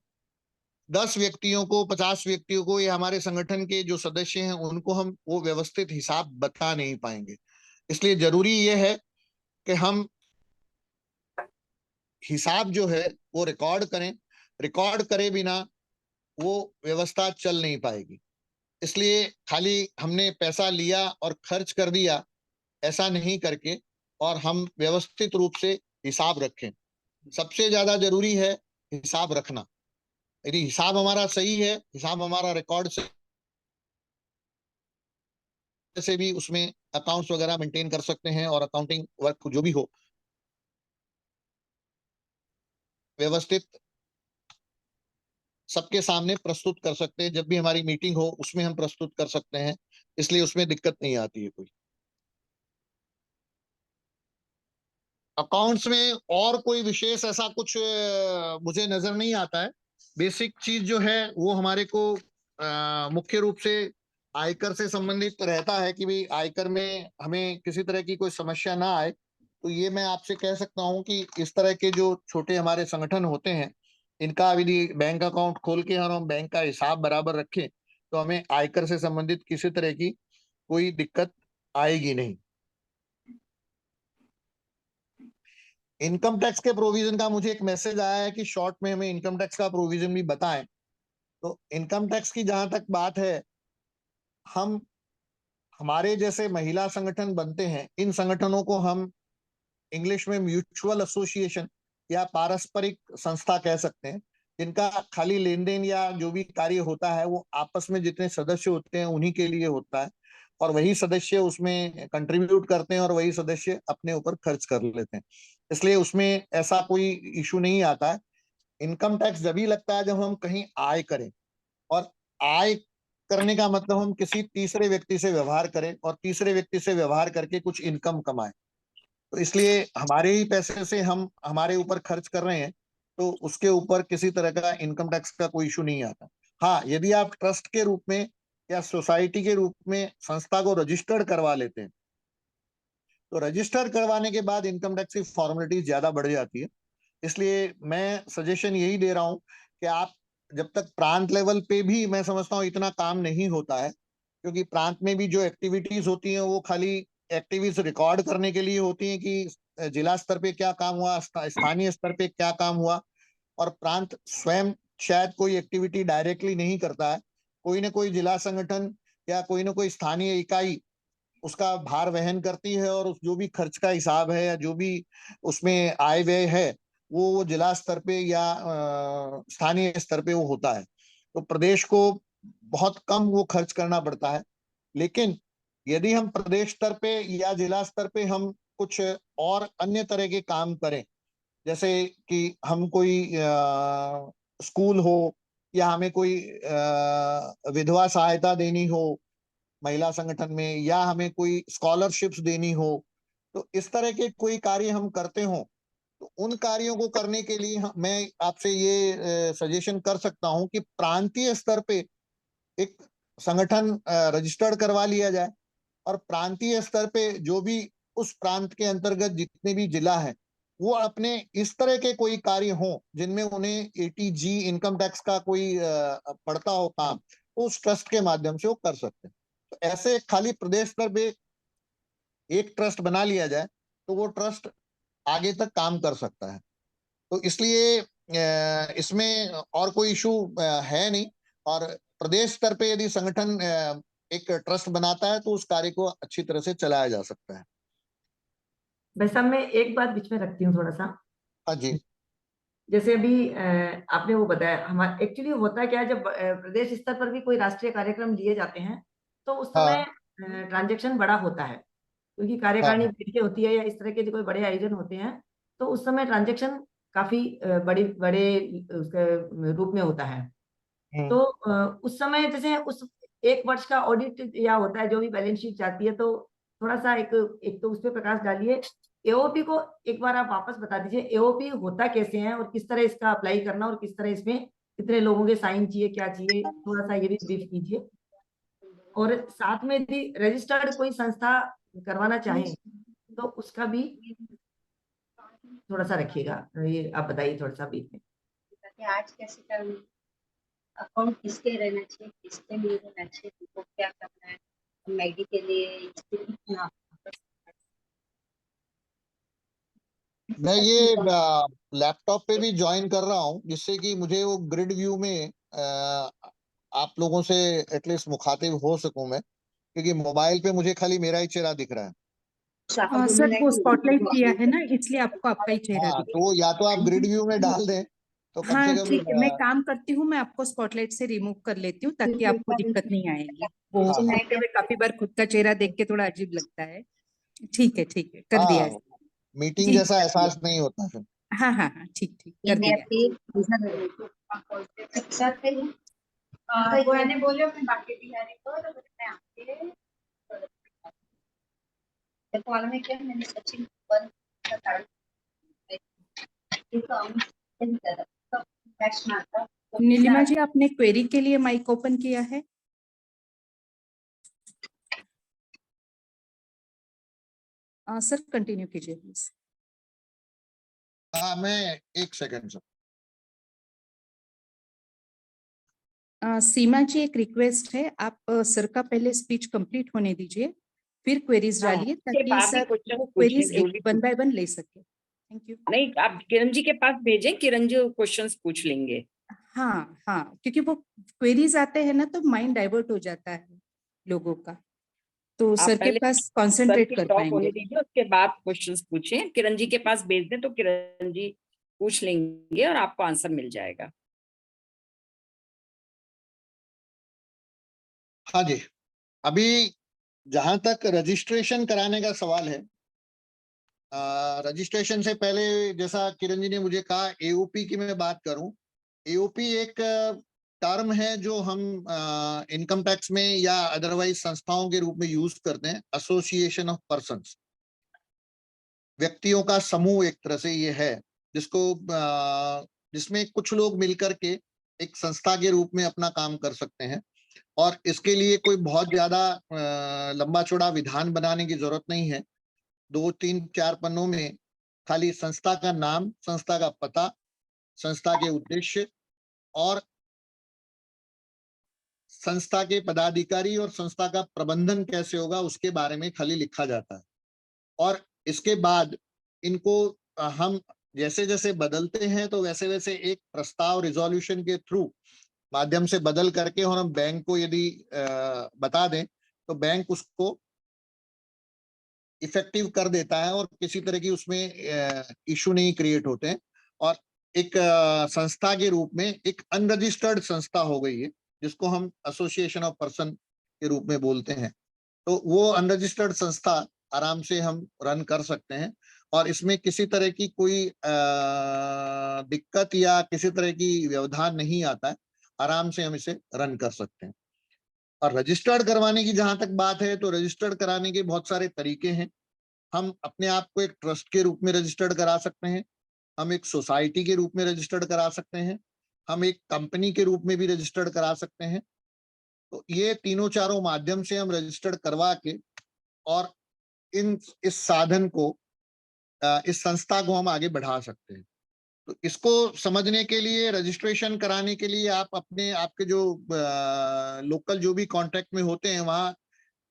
10 व्यक्तियों को, 50 व्यक्तियों को या हमारे संगठन के जो सदस्य हैं उनको हम वो व्यवस्थित हिसाब बता नहीं पाएंगे। इसलिए जरूरी यह है कि हम हिसाब जो है वो रिकॉर्ड करें। रिकॉर्ड करे बिना वो व्यवस्था चल नहीं पाएगी। इसलिए खाली हमने पैसा लिया और खर्च कर दिया ऐसा नहीं करके और हम व्यवस्थित रूप से हिसाब रखें। सबसे ज्यादा जरूरी है हिसाब रखना। यदि हिसाब हमारा सही है, हिसाब हमारा रिकॉर्ड से भी उसमें अकाउंट्स वगैरह मेंटेन कर सकते हैं और अकाउंटिंग वर्क जो भी हो व्यवस्थित सबके सामने प्रस्तुत कर सकते हैं। जब भी हमारी मीटिंग हो उसमें हम प्रस्तुत कर सकते हैं, इसलिए उसमें दिक्कत नहीं आती है कोई। अकाउंट्स में और कोई विशेष ऐसा कुछ मुझे नजर नहीं आता है। बेसिक चीज जो है वो हमारे को मुख्य रूप से आयकर से संबंधित रहता है कि भाई आयकर में हमें किसी तरह की कोई समस्या ना आए। तो ये मैं आपसे कह सकता हूँ कि इस तरह के जो छोटे हमारे संगठन होते हैं इनका यदि बैंक अकाउंट खोल के और हम बैंक का हिसाब बराबर रखें तो हमें आयकर से संबंधित किसी तरह की कोई दिक्कत आएगी नहीं। इनकम टैक्स के प्रोविजन का मुझे एक मैसेज आया है कि शॉर्ट में हमें इनकम टैक्स का प्रोविजन भी बताएं। तो इनकम टैक्स की जहां तक बात है, हम हमारे जैसे महिला संगठन बनते हैं, इन संगठनों को हम इंग्लिश में म्यूचुअल एसोसिएशन या पारस्परिक संस्था कह सकते हैं, जिनका खाली लेन देन या जो भी कार्य होता है वो आपस में जितने सदस्य होते हैं उन्हीं के लिए होता है और वही सदस्य उसमें कंट्रीब्यूट करते हैं और वही सदस्य अपने ऊपर खर्च कर लेते हैं। इसलिए उसमें ऐसा कोई इशू नहीं आता है। इनकम टैक्स जब ही लगता है जब हम कहीं आय करें, और आय करने का मतलब हम किसी तीसरे व्यक्ति से व्यवहार करें और तीसरे व्यक्ति से व्यवहार करके कुछ इनकम कमाएं। तो इसलिए हमारे ही पैसे से हम हमारे ऊपर खर्च कर रहे हैं तो उसके ऊपर किसी तरह का इनकम टैक्स का कोई इशू नहीं आता। हाँ, यदि आप ट्रस्ट के रूप में या सोसाइटी के रूप में संस्था को रजिस्टर्ड करवा लेते हैं तो रजिस्टर करवाने के बाद इनकम टैक्स की फॉर्मेलिटी ज्यादा बढ़ जाती है। इसलिए मैं सजेशन यही दे रहा हूं कि आप जब तक प्रांत लेवल पे भी मैं समझता हूँ इतना काम नहीं होता है, क्योंकि प्रांत में भी जो एक्टिविटीज होती हैं वो खाली एक्टिविटीज रिकॉर्ड करने के लिए होती हैं कि जिला स्तर पे क्या काम हुआ, स्थानीय स्तर पे क्या काम हुआ, और प्रांत स्वयं शायद कोई एक्टिविटी डायरेक्टली नहीं करता है। कोई ना कोई जिला संगठन या कोई ना कोई स्थानीय इकाई उसका भार वहन करती है, और उस जो भी खर्च का हिसाब है या जो भी उसमें आय व्यय है वो जिला स्तर पे या स्थानीय स्तर पे वो होता है। तो प्रदेश को बहुत कम वो खर्च करना पड़ता है। लेकिन यदि हम प्रदेश स्तर पे या जिला स्तर पे हम कुछ और अन्य तरह के काम करें, जैसे कि हम कोई स्कूल हो, या हमें कोई विधवा सहायता देनी हो महिला संगठन में, या हमें कोई स्कॉलरशिप्स देनी हो, तो इस तरह के कोई कार्य हम करते हो, तो उन कार्यों को करने के लिए मैं आपसे ये सजेशन कर सकता हूं कि प्रांतीय स्तर पे एक संगठन रजिस्टर्ड करवा लिया जाए, और प्रांतीय स्तर पे जो भी उस प्रांत के अंतर्गत जितने भी जिला है वो अपने इस तरह के कोई कार्य हो जिनमें उन्हें एटीजी इनकम टैक्स का कोई पड़ता हो काम, उस ट्रस्ट के माध्यम से वो कर सकते हैं। तो ऐसे खाली प्रदेश स्तर पे एक ट्रस्ट बना लिया जाए तो वो ट्रस्ट आगे तक काम कर सकता है। तो इसलिए इसमें और कोई इशू है नहीं, और प्रदेश स्तर पे यदि संगठन एक ट्रस्ट बनाता है तो उस कार्य को अच्छी तरह से चलाया जा सकता है। वैसे मैं एक बात बीच में रखती हूँ थोड़ा सा। हाँ जी। जैसे अभी आपने वो बताया, हमारा एक्चुअली होता है क्या, जब प्रदेश स्तर पर भी कोई राष्ट्रीय कार्यक्रम लिए जाते हैं तो उस समय हाँ ट्रांजैक्शन बड़ा होता है, क्योंकि कार्यकारिणी हाँ बैठकें होती है या इस तरह के जो कोई बड़े आयोजन होते हैं, तो उस समय ट्रांजैक्शन काफी बड़े बड़े उसके रूप में होता है। तो उस समय जैसे उस एक वर्ष का ऑडिट या होता है, जो भी बैलेंस शीट जाती है, तो थोड़ा सा एक तो उस पर प्रकाश डालिए। एओपी को एक बार आप वापस बता दीजिए, एओपी होता कैसे है और किस तरह इसका अप्लाई करना, और किस तरह इसमें कितने लोगों के साइन चाहिए, क्या चाहिए, थोड़ा सा ये भी ब्रीफ कीजिए। और साथ में यदि रजिस्टर्ड कोई संस्था करवाना चाहें तो उसका भी थोड़ा सा रखिएगा, ये आप बताइए थोड़ा सा ब्रीफ में। आज कैसे करना, अकाउंट किसके रहना चाहिए, किसके लिए रहना चाहिए, उनको क्या करना है, मैगी के लिए इसके कितना। मैं ये लैपटॉप पे भी ज्वाइन कर रहा हूँ, जिससे कि मुझे वो ग्रिड व्यू में आप लोगों से एटलीस्ट मुखातिब हो सकूं मैं, क्योंकि मोबाइल पे मुझे खाली मेरा ही चेहरा दिख रहा है। सर वो स्पॉटलाइट किया है ना, इसलिए आपको आपका ही चेहरा हाँ, दिख तो या तो आप ग्रिड व्यू में डाल दें तो कम से हाँ कम ठीक है, मैं काम करती हूँ, मैं आपको स्पॉटलाइट से रिमूव कर लेती हूँ ताकि आपको दिक्कत नहीं आएगी। वो हाँ देखते हुए काफी बार खुद का चेहरा देख के थोड़ा अजीब लगता है। ठीक है कर दिया है। मीटिंग जी जैसा एहसास नहीं होता फिर। हाँ हाँ हाँ ठीक कर दिया। बोलो मैं बाकी बिहारी को तो मैं आपके तो वाला में क्या मैंने सचिन बंद कर नीलिमा जी, आपने क्वेरी के लिए माइक ओपन किया है? सर कंटिन्यू कीजिए प्लीज। हाँ, मैं एक सेकंड सर। सीमा जी, एक रिक्वेस्ट है, आप सर का पहले स्पीच कंप्लीट होने दीजिए, फिर क्वेरीज डालिए ताकि सर वो क्वेरीज वन बाय वन ले सके। Thank you. नहीं, आप किरण जी के पास भेजें, किरण जी क्वेश्चंस पूछ लेंगे। हाँ हाँ, क्योंकि वो क्वेरीज आते हैं ना तो माइंड डाइवर्ट हो जाता है लोगों का, तो सर के पास कंसंट्रेट कर टॉक पाएंगे। होने दीजिए, उसके बाद क्वेश्चंस पूछें। किरण जी के पास भेज दें तो किरण जी पूछ लेंगे और आपको आंसर मिल जाएगा। हाँ जी, अभी जहां तक रजिस्ट्रेशन कराने का सवाल है, रजिस्ट्रेशन से पहले जैसा किरण जी ने मुझे कहा एओपी की मैं बात करूं। एओपी एक टर्म है जो हम इनकम टैक्स में या अदरवाइज संस्थाओं के रूप में यूज करते हैं। एसोसिएशन ऑफ पर्संस, व्यक्तियों का समूह एक तरह से ये है, जिसको जिसमें कुछ लोग मिलकर के एक संस्था के रूप में अपना काम कर सकते हैं, और इसके लिए कोई बहुत ज्यादा लंबा चौड़ा विधान बनाने की जरूरत नहीं है। 2, 3, 4 पन्नों में खाली संस्था का नाम, संस्था का पता, संस्था के उद्देश्य और संस्था के पदाधिकारी और संस्था का प्रबंधन कैसे होगा उसके बारे में खाली लिखा जाता है। और इसके बाद इनको हम जैसे जैसे बदलते हैं तो वैसे वैसे एक प्रस्ताव रिजोल्यूशन के थ्रू माध्यम से बदल करके और हम बैंक को यदि बता दें तो बैंक उसको इफेक्टिव कर देता है और किसी तरह की उसमें इशू नहीं क्रिएट होते हैं। और एक संस्था के रूप में एक अनरजिस्टर्ड संस्था हो गई है जिसको हम एसोसिएशन ऑफ पर्सन के रूप में बोलते हैं, तो वो अनरजिस्टर्ड संस्था आराम से हम रन कर सकते हैं और इसमें किसी तरह की कोई दिक्कत या किसी तरह की व्यवधान नहीं आता है, आराम से हम इसे रन कर सकते हैं। और रजिस्टर्ड करवाने की जहां तक बात है तो रजिस्टर्ड कराने के बहुत सारे तरीके हैं। हम अपने आप को एक ट्रस्ट के रूप में रजिस्टर्ड करा सकते हैं, हम एक सोसाइटी के रूप में रजिस्टर्ड करा सकते हैं, हम एक कंपनी के रूप में भी रजिस्टर्ड करा सकते हैं। तो ये तीनों चारों माध्यम से हम रजिस्टर्ड करवा के और इस साधन को, इस संस्था को हम आगे बढ़ा सकते हैं। तो इसको समझने के लिए, रजिस्ट्रेशन कराने के लिए आप अपने आपके जो लोकल जो भी कॉन्टेक्ट में होते हैं वहाँ,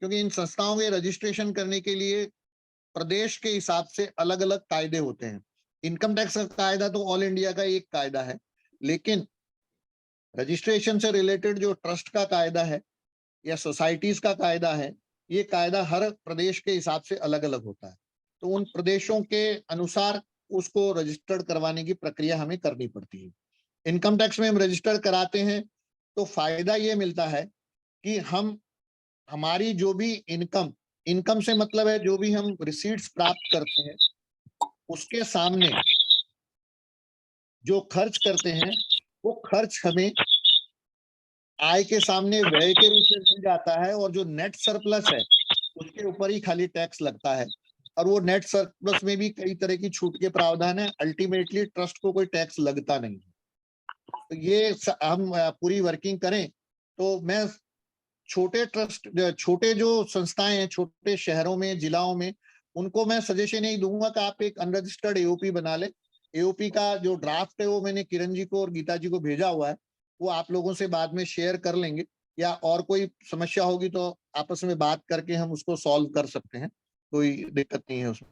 क्योंकि इन संस्थाओं के रजिस्ट्रेशन करने के लिए प्रदेश के हिसाब से अलग अलग कायदे होते हैं। इनकम टैक्स का कायदा तो ऑल इंडिया का एक कायदा है, लेकिन रजिस्ट्रेशन से रिलेटेड जो ट्रस्ट का कायदा है या सोसाइटीज का कायदा है, ये कायदा हर प्रदेश के हिसाब से अलग अलग होता है। तो उन प्रदेशों के अनुसार उसको रजिस्टर्ड करवाने की प्रक्रिया हमें करनी पड़ती है। इनकम टैक्स में हम रजिस्टर कराते हैं तो फायदा ये मिलता है कि हम हमारी जो भी इनकम से मतलब है जो भी हम रिसीट्स प्राप्त करते हैं उसके सामने जो खर्च करते हैं वो खर्च हमें आय के सामने व्यय के रूप में मिल जाता है और जो नेट सरप्लस है उसके ऊपर ही खाली टैक्स लगता है। और वो नेट सरप्लस में भी कई तरह की छूट के प्रावधान है, अल्टीमेटली ट्रस्ट को कोई टैक्स लगता नहीं। तो ये हम पूरी वर्किंग करें तो मैं छोटे ट्रस्ट, छोटे जो संस्थाएं हैं छोटे शहरों में, जिलाओं में, उनको मैं सजेशन यही दूंगा कि आप एक अनरजिस्टर्ड एओपी बना ले। एओपी का जो ड्राफ्ट है वो मैंने किरण जी को और गीता जी को भेजा हुआ है, वो आप लोगों से बाद में शेयर कर लेंगे, या और कोई समस्या होगी तो आपस में बात करके हम उसको सॉल्व कर सकते हैं, कोई दिक्कत नहीं है उसमें।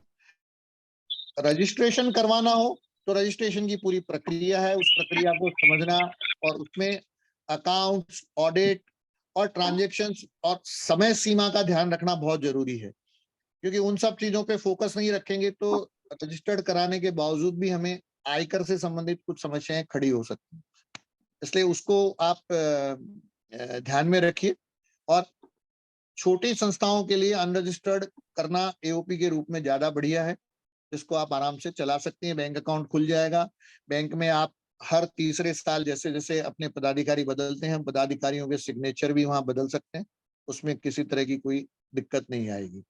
रजिस्ट्रेशन करवाना हो तो रजिस्ट्रेशन की पूरी प्रक्रिया है, उस प्रक्रिया को समझना और उसमें अकाउंट्स, ऑडिट और ट्रांजैक्शंस और समय सीमा का ध्यान रखना बहुत जरूरी है, क्योंकि उन सब चीजों पे फोकस नहीं रखेंगे तो रजिस्टर्ड कराने के बावजूद भी हमें आयकर से संबंधित कुछ समस्याएं खड़ी हो सकती हैं। इसलिए उसको आप ध्यान में रखिए। और छोटी संस्थाओं के लिए अनरजिस्टर्ड करना एओपी के रूप में ज्यादा बढ़िया है, जिसको आप आराम से चला सकते हैं। बैंक अकाउंट खुल जाएगा, बैंक में आप हर तीसरे साल जैसे जैसे अपने पदाधिकारी बदलते हैं, पदाधिकारियों के सिग्नेचर भी वहां बदल सकते हैं, उसमें किसी तरह की कोई दिक्कत नहीं आएगी।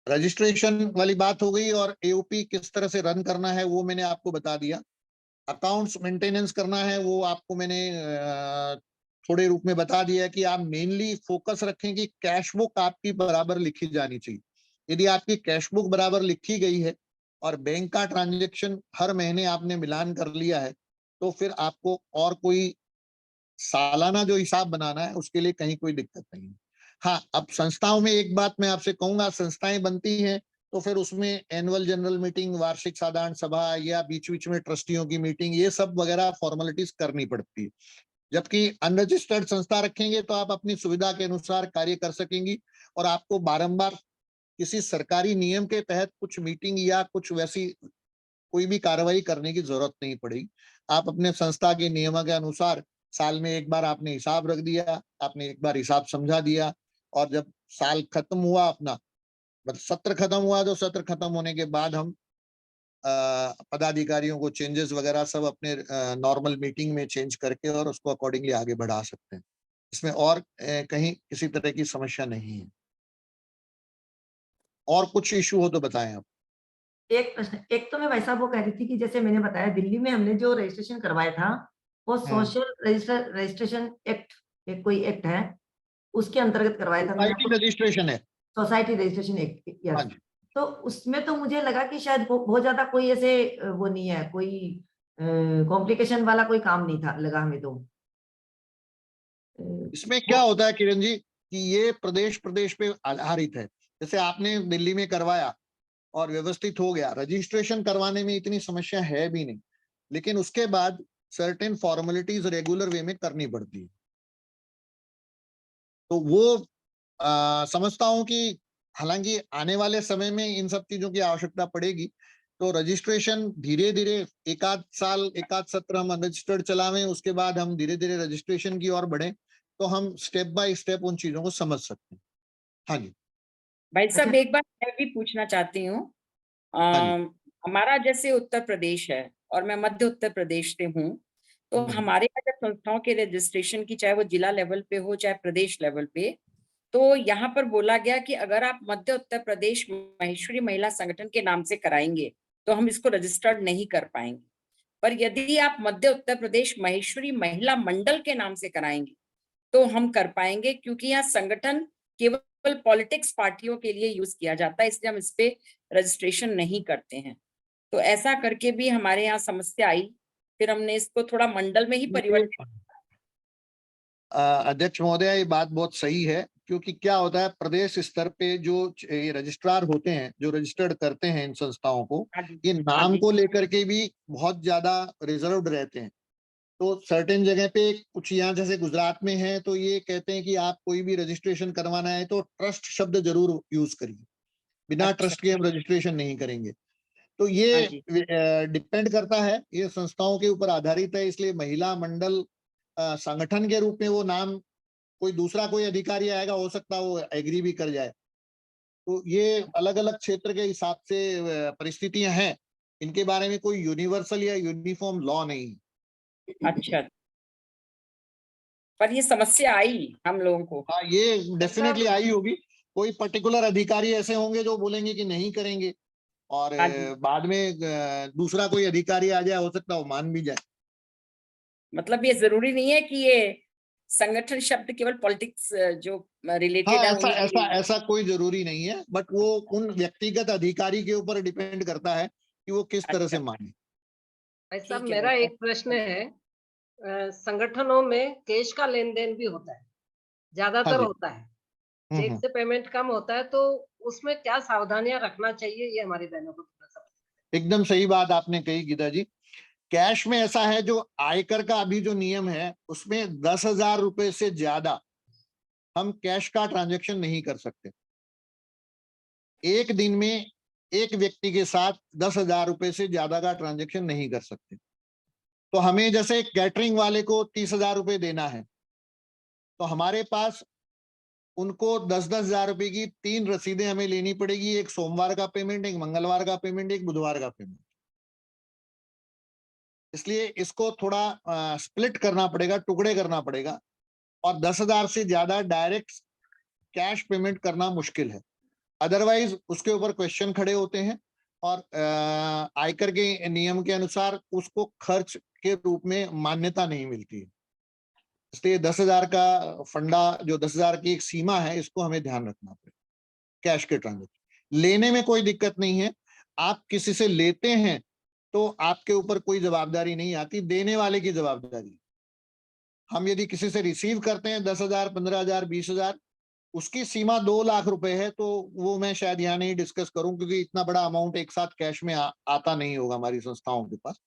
रजिस्ट्रेशन वाली बात हो गई और एओपी किस तरह से रन करना है वो मैंने आपको बता दिया। अकाउंट्स मेंटेनेंस करना है वो आपको मैंने थोड़े रूप में बता दिया कि आप मेनली फोकस रखें कि कैश बुक आपकी बराबर लिखी जानी चाहिए। यदि आपकी कैश बुक बराबर लिखी गई है और बैंक का ट्रांजैक्शन हर महीने आपने मिलान कर लिया है तो फिर आपको और कोई सालाना जो हिसाब बनाना है उसके लिए कहीं कोई दिक्कत नहीं है। हाँ, अब संस्थाओं में एक बात मैं आपसे कहूंगा, संस्थाएं बनती हैं तो फिर उसमें एनुअल जनरल मीटिंग, वार्षिक साधारण सभा या बीच बीच में ट्रस्टियों की मीटिंग, ये सब वगैरह फॉर्मेलिटीज करनी पड़ती है। जबकि अनरजिस्टर्ड संस्था रखेंगे तो आप अपनी सुविधा के अनुसार कार्य कर सकेंगी और आपको बारंबार किसी सरकारी नियम के तहत कुछ मीटिंग या कुछ वैसी कोई भी कार्रवाई करने की जरूरत नहीं पड़ेगी। आप अपने संस्था के नियम के अनुसार साल में एक बार आपने हिसाब रख दिया, आपने एक बार हिसाब समझा दिया, और जब साल खत्म हुआ अपना, मतलब सत्र खत्म हुआ, तो सत्र खत्म होने के बाद हम पदाधिकारियों को चेंजेस वगैरह सब अपने नॉर्मल मीटिंग में चेंज करके और उसको अकॉर्डिंगली आगे बढ़ा सकते हैं। इसमें और कहीं किसी तरह की समस्या नहीं है। और कुछ इशू हो तो बताएं आप। एक प्रश्न, एक तो मैं वैसा वो कह रही थी कि जैसे मैंने बताया दिल्ली में हमने जो रजिस्ट्रेशन करवाया था वो सोशल रजिस्ट्रेशन एक्ट, एक कोई एक्ट है उसके अंतर्गत करवाया था। सोसाइटी रजिस्ट्रेशन है, सोसाइटी रजिस्ट्रेशन एक्ट, यस। तो उसमें तो मुझे लगा कि शायद बहुत ज्यादा कोई ऐसे वो नहीं है, कोई कॉम्प्लिकेशन वाला कोई काम नहीं था, लगा हमें तो। इसमें क्या होता है किरण जी कि ये प्रदेश प्रदेश पे आधारित है। जैसे आपने दिल्ली में करवाया और व्यवस्थित हो गया, रजिस्ट्रेशन करवाने में इतनी समस्या है भी नहीं, लेकिन उसके बाद सर्टेन फॉर्मेलिटीज रेगुलर वे में करनी पड़ती है। तो वो समझता हूं कि हालांकि आने वाले समय में इन सब चीजों की आवश्यकता पड़ेगी, तो रजिस्ट्रेशन धीरे धीरे एक आध साल एक आध सत्र हम अनरजिस्टर्ड चलावें, उसके बाद हम धीरे धीरे रजिस्ट्रेशन की ओर बढ़े, तो हम स्टेप बाय स्टेप उन चीजों को समझ सकते हैं। हाँ जी भाई साहब, अच्छा। एक बात मैं भी पूछना चाहती हूँ। हाँ जी। हमारा जैसे उत्तर प्रदेश है और मैं मध्य उत्तर प्रदेश से हूँ, तो हमारे यहाँ जब संस्थाओं के रजिस्ट्रेशन की, चाहे वो जिला लेवल पे हो चाहे प्रदेश लेवल पे, तो यहाँ पर बोला गया कि अगर आप मध्य उत्तर प्रदेश महेश्वरी महिला संगठन के नाम से कराएंगे तो हम इसको रजिस्टर्ड नहीं कर पाएंगे, पर यदि आप मध्य उत्तर प्रदेश महेश्वरी महिला मंडल के नाम से कराएंगे तो हम कर पाएंगे, क्योंकि यहाँ संगठन केवल पॉलिटिक्स पार्टियों के लिए यूज किया जाता है, इसलिए हम इस पे रजिस्ट्रेशन नहीं करते हैं। तो ऐसा करके भी हमारे यहाँ समस्या आई, फिर हमने इसको थोड़ा मंडल में ही परिवर्तित। अध्यक्ष महोदय, ये बात बहुत सही है, क्योंकि क्या होता है प्रदेश स्तर पे जो ये रजिस्ट्रार होते हैं, जो रजिस्टर्ड करते हैं इन संस्थाओं को, ये नाम को लेकर के भी बहुत ज्यादा रिजर्व्ड रहते हैं। तो सर्टेन जगह पे कुछ यहाँ जैसे गुजरात में है तो ये कहते हैं कि आप कोई भी रजिस्ट्रेशन करवाना है तो ट्रस्ट शब्द जरूर यूज करिए, बिना ट्रस्ट के हम रजिस्ट्रेशन नहीं करेंगे। तो ये डिपेंड करता है, ये संस्थाओं के ऊपर आधारित है, इसलिए महिला मंडल संगठन के रूप में वो नाम कोई दूसरा कोई अधिकारी आएगा, हो सकता है वो एग्री भी कर जाए। तो ये अलग अलग क्षेत्र के हिसाब से परिस्थितियां हैं, इनके बारे में कोई यूनिवर्सल या यूनिफॉर्म लॉ नहीं। अच्छा, पर ये समस्या आई हम लोगों को। हाँ, ये डेफिनेटली आई होगी। कोई पर्टिकुलर अधिकारी ऐसे होंगे जो बोलेंगे कि नहीं करेंगे, और बाद में दूसरा कोई अधिकारी आ जाए, हो सकता है वो मान भी जाए। मतलब ये जरूरी नहीं है कि ये संगठन शब्द केवल पॉलिटिक्स जो रिलेटेड हाँ, है ऐसा कोई जरूरी नहीं है, बट वो उन व्यक्तिगत अधिकारी के ऊपर डिपेंड करता है कि वो किस तरह से माने। भाई साहब, मेरा एक प्रश्न है, संगठनों में कैश का लेन देन भी होता है, ज्यादातर होता है, चेक से पेमेंट कम होता है, तो उसमें क्या सावधानियां रखना चाहिए, ये हमारी बहनों को थोड़ा सा। एकदम सही बात आपने कही गीता जी। कैश में ऐसा है, जो आयकर का अभी जो नियम है उसमें 10,000 रुपए से ज्यादा हम कैश का ट्रांजैक्शन नहीं कर सकते। एक दिन में एक व्यक्ति के साथ 10,000 रुपए से ज्यादा का ट्रांजैक्शन नहीं कर सकते। तो हमें जैसे कैटरिंग वाले को 30,000 रुपए देना है, तो हमारे पास उनको 10,000 रुपए की 3 रसीदें हमें लेनी पड़ेगी, एक सोमवार का पेमेंट, एक मंगलवार का पेमेंट, एक बुधवार का पेमेंट। इसलिए इसको थोड़ा स्प्लिट करना पड़ेगा, टुकड़े करना पड़ेगा, और 10,000 से ज्यादा डायरेक्ट कैश पेमेंट करना मुश्किल है। अदरवाइज उसके ऊपर क्वेश्चन खड़े होते हैं, और आयकर के नियम के अनुसार उसको खर्च के रूप में मान्यता नहीं मिलती है। इसलिए 10,000 का फंडा, जो 10,000 की एक सीमा है, इसको हमें ध्यान रखना पड़ेगा। कैश के ट्रांजेक्शन लेने में कोई दिक्कत नहीं है, आप किसी से लेते हैं तो आपके ऊपर कोई जवाबदारी नहीं आती, देने वाले की जवाबदारी। हम यदि किसी से रिसीव करते हैं 10,000, 15,000, 20,000, उसकी सीमा 2 लाख रुपए है, तो वो मैं शायद यहाँ नहीं डिस्कस करूं, क्योंकि इतना बड़ा अमाउंट एक साथ कैश में आता नहीं होगा हमारी संस्थाओं के पास।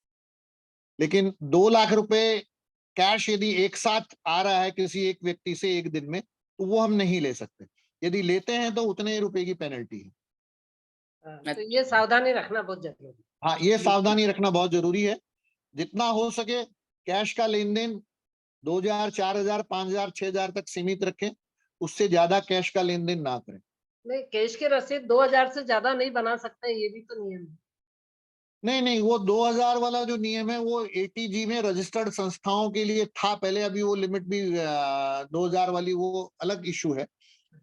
लेकिन 2 लाख रुपए कैश यदि एक साथ आ रहा है किसी एक व्यक्ति से एक दिन में, तो वो हम नहीं ले सकते। यदि लेते हैं तो उतने रुपए की पेनल्टी है। तो ये सावधानी रखना बहुत जरूरी है। हाँ, ये सावधानी रखना बहुत जरूरी है। जितना हो सके कैश का लेन देन 2,000, 4,000, 5,000, 6,000 तक सीमित रखें, उससे ज्यादा कैश का लेन देन ना करें। नहीं, कैश की रसीद 2,000 से ज्यादा नहीं बना सकते, ये भी तो नियम है। नहीं, वो 2,000 वाला जो नियम है वो ATG में रजिस्टर्ड संस्थाओं के लिए था पहले, अभी वो लिमिट भी 2,000 वाली वो अलग इशू है,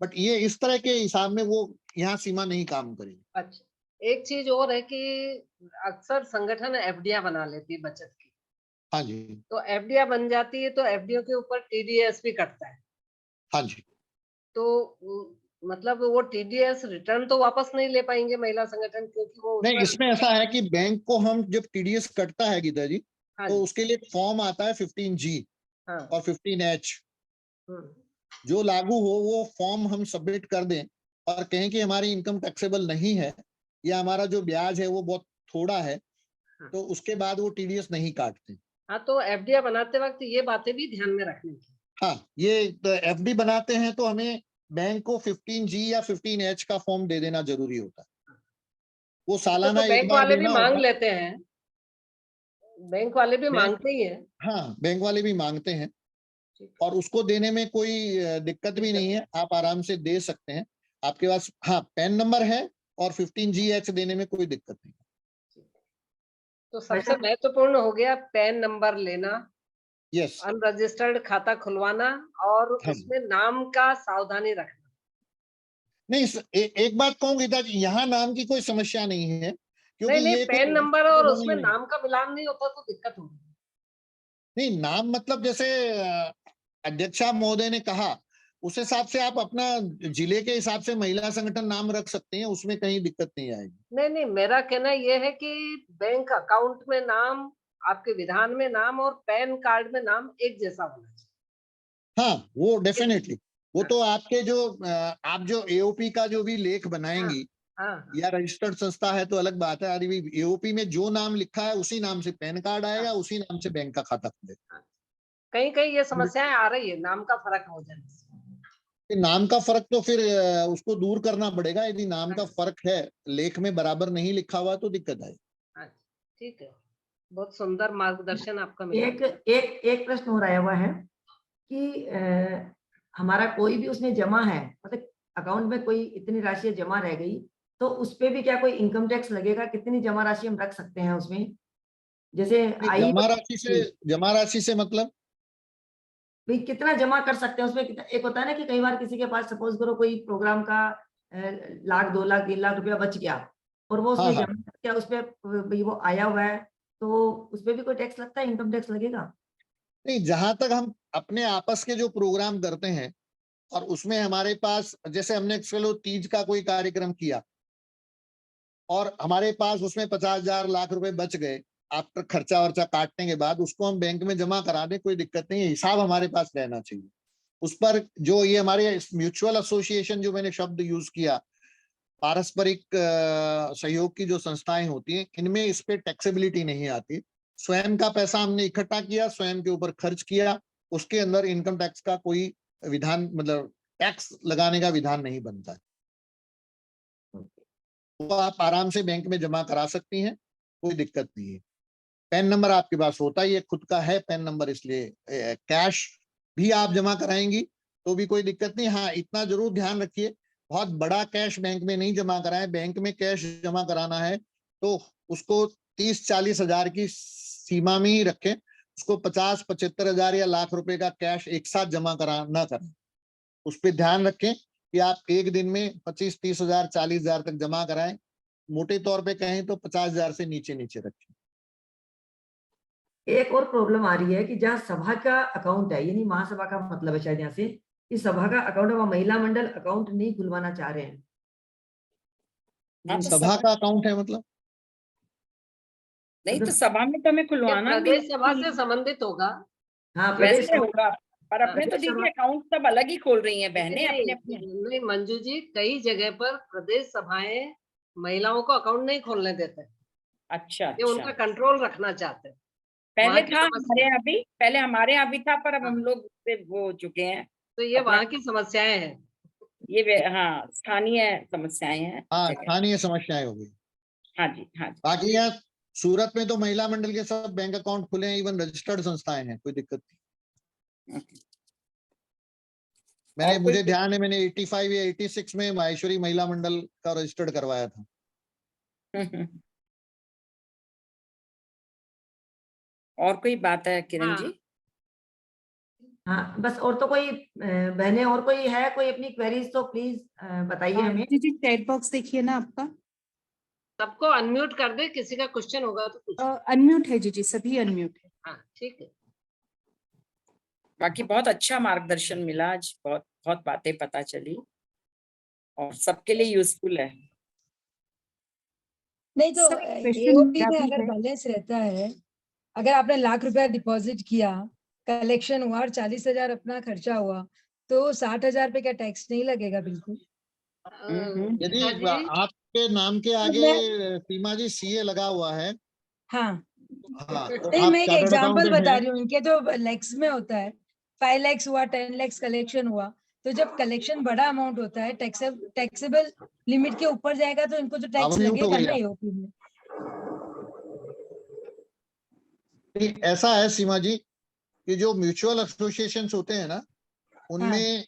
बट ये इस तरह के हिसाब में वो यहाँ सीमा नहीं काम करेगी। अच्छा, एक चीज और है कि अक्सर संगठन एफडीआई बना लेती है बचत की। हाँ जी। तो एफडीआई बन जाती है तो एफडीओ के ऊपर TDS भी कटता है। हाँ जी। तो मतलब वो टीडीएस रिटर्न तो वापस नहीं ले पाएंगे महिला संगठन, क्योंकि वो नहीं, उसमें- इसमें ऐसा है कि बैंक को हम जब टीडीएस कटता है गीता जी, हाँ तो जी, उसके लिए फॉर्म आता है 15G हाँ, और 15H। हम्म, जो लागू हो वो फॉर्म हम सबमिट कर दें और कहें कि हमारी इनकम टैक्सेबल नहीं है या हमारा जो ब्याज है वो बहुत थोड़ा है, तो उसके बाद वो टीडीएस नहीं काटते। हाँ, तो एफडीआई बनाते वक्त ये बातें भी ध्यान में रखनी थी। हाँ, ये एफडी बनाते हैं तो हमें बैंक को 15G या 15H का फॉर्म दे देना जरूरी होता है। वो सालाना तो एक बैंक बार वाले भी देना मांग होता है। लेते हैं, बैंक वाले भी बैंक- मांगते ही हैं। हाँ, बैंक वाले भी मांगते हैं और उसको देने में कोई दिक्कत भी नहीं है, आप आराम से दे सकते हैं। आपके पास हाँ पैन नंबर है और 15GH देने में कोई दिक्कत नहीं। तो सबसे महत्वपूर्ण हो गया पैन नंबर लेना, यस, अनरजिस्टर्ड खाता खुलवाना और हाँ। उसमें नाम का सावधानी रखना। नहीं, एक बात कहूँ गीता जी, यहाँ नाम की कोई समस्या नहीं है, क्योंकि नहीं, ये पैन कोई नंबर और दोनों उसमें ही नहीं। नाम का मिलान नहीं होता तो दिक्कत होगी। नहीं, नाम मतलब जैसे अध्यक्षा महोदय ने कहा उस हिसाब से आप अपना जिले के हिसाब से महिला संगठन नाम रख सकते हैं, उसमें कहीं दिक्कत नहीं आएगी। नहीं, मेरा कहना यह है कि बैंक अकाउंट में नाम, आपके विधान में नाम और पैन कार्ड में नाम एक जैसा होना चाहिए। हाँ, वो डेफिनेटली, वो तो आपके जो आप जो एओपी का जो भी लेख बनाएंगी, हाँ, या रजिस्टर्ड संस्था है तो अलग बात है। एओपी में जो नाम लिखा है उसी नाम से पैन कार्ड आएगा, उसी नाम से बैंक का खाता खुलेगा। कहीं कहीं ये समस्याएं आ रही है नाम का फर्क हो जाने से। नाम का फर्क तो फिर उसको दूर करना पड़ेगा। यदि नाम का फर्क है, लेख में बराबर नहीं लिखा हुआ तो दिक्कत आएगी। ठीक है, बहुत सुंदर मार्गदर्शन आपका मिला। एक प्रश्न और आया हुआ है कि हमारा कोई भी उसमें जमा है, मतलब अकाउंट में कोई इतनी राशि जमा रह गई, तो उस पे भी क्या कोई इनकम टैक्स लगेगा? कितनी जमा राशि हम रख सकते हैं उसमें? जैसे जमा राशि से मतलब भाई कितना जमा कर सकते हैं उसमें? एक होता है ना कि कई बार किसी के पास सपोज करो कोई प्रोग्राम का 1,00,000 2,00,000 3,00,000 रुपया बच गया और वो उसमें जमा किया, उसपे वो आया हुआ है, तो उसपे भी कोई टैक्स लगता है, इनकम टैक्स लगेगा? नहीं, जहां तक हम अपने आपस के जो प्रोग्राम करते हैं और उसमें हमारे पास, जैसे हमने चलो तीज का कोई कार्यक्रम किया और हमारे पास उसमें 50,000 लाख रुपए बच गए, आफ्टर खर्चा वर्चा काटने के बाद, उसको हम बैंक में जमा करा दें, कोई दिक्कत नहीं है। हिसाब हमारे पास रहना चाहिए उस पर। जो ये हमारे म्यूचुअल एसोसिएशन, जो मैंने शब्द यूज किया, पारस्परिक सहयोग की जो संस्थाएं होती हैं, इनमें इस पे टैक्सेबिलिटी नहीं आती। स्वयं का पैसा हमने इकट्ठा किया, स्वयं के ऊपर खर्च किया, उसके अंदर इनकम टैक्स का कोई विधान, मतलब टैक्स लगाने का विधान नहीं बनता है। तो आप आराम से बैंक में जमा करा सकती हैं, कोई दिक्कत नहीं है। पैन नंबर आपके पास होता ही है, खुद का है पैन नंबर, इसलिए कैश भी आप जमा कराएंगी तो भी कोई दिक्कत नहीं। हाँ, इतना जरूर ध्यान रखिए, बहुत बड़ा कैश बैंक में नहीं जमा कराएं। बैंक में कैश जमा कराना है तो उसको 30-40 हजार की सीमा में ही रखें, उसको 50-75 हजार या लाख रुपए का कैश एक साथ जमा करा ना करें। उस पर ध्यान रखें कि आप एक दिन में 25-30 हजार 40 हजार तक जमा कराएं। मोटे तौर पे कहें तो 50 हजार से नीचे नीचे रखें। एक और प्रॉब्लम आ रही है कि जहाँ सभा का अकाउंट है, यानी महासभा का मतलब है शायद यहाँ से, कि सभा का अकाउंट है, महिला मंडल अकाउंट नहीं खुलवाना चाह रहे हैं। सभा का अकाउंट है मतलब नहीं, तो सभा में तो हमें खुलवाना भी प्रदेश सभा से संबंधित होगा। हाँ, वैसे होगा, पर अपने तो दीदी अकाउंट सब अलग ही खोल रही हैं बहनें अपने अपने। नहीं मंजू जी, कई जगह पर प्रदेश सभाएं महिलाओं को अकाउंट नहीं खोलने देते। अच्छा, ये उनका कंट्रोल रखना चाहते हैं। पहले था हमारे यहाँ भी, पहले हमारे यहाँ भी था, पर अब हम लोग से वो हो चुके हैं। तो ये वहाँ की समस्याएं हैं। ये हाँ, स्थानीय समस्याएं हैं। हाँ, स्थानीय समस्याएं होगी। हाँ जी, हाँ जी। बाकी यहाँ सूरत में तो महिला मंडल के सब बैंक अकाउंट खुले हैं, इवन रजिस्टर्ड संस्थाएं हैं, कोई दिक्कत नहीं। मुझे ध्यान है, मैंने 85 या 86 में माहेश्वरी महिला मंडल का रजिस्टर्ड करवाया था। और कोई बात है किरण जी? हाँ, बस और तो कोई बहनें, और कोई है कोई अपनी क्वेरीज तो प्लीज बताइए हमें। जी, चैट बॉक्स देखिए ना आपका। सबको अनम्यूट कर दे, किसी का क्वेश्चन होगा तो अनम्यूट है जी, सभी अनम्यूट है। हाँ, ठीक है। बाकी बहुत अच्छा मार्गदर्शन मिला आज, बहुत बहुत बातें पता चली। और सबके लिए यूजफुल है। नहीं तो सर, एक question एओपी में मेरा भी अगर है। बैलेंस रहता है, अगर आपने ₹1,00,000 डिपॉजिट किया, कलेक्शन हुआ और 40,000 अपना खर्चा हुआ, तो 60,000 पे क्या टैक्स नहीं लगेगा? बिल्कुल। यदि हाँ जी, आपके नाम के आगे सीमा जी सीए लगा हुआ है, हाँ, हाँ, तो नहीं आप मैं एक चार्टर्ड एग्जांपल अकाउंटेंट बता हैं। रही हूँ, इनके तो लैक्स में होता है, 5 लाख हुआ, 10 लाख कलेक्शन हुआ, तो जब कलेक्शन बड़ा अमाउंट होता है, टैक्सेबल लिमिट के ऊपर जाएगा तो इनको तो टैक्स आवाज म्यूट हो लगेगा गई ना आप। एओपी में। नहीं, ऐसा है सीमा जी कि जो म्यूचुअल एसोसिएशन होते हैं ना, उनमें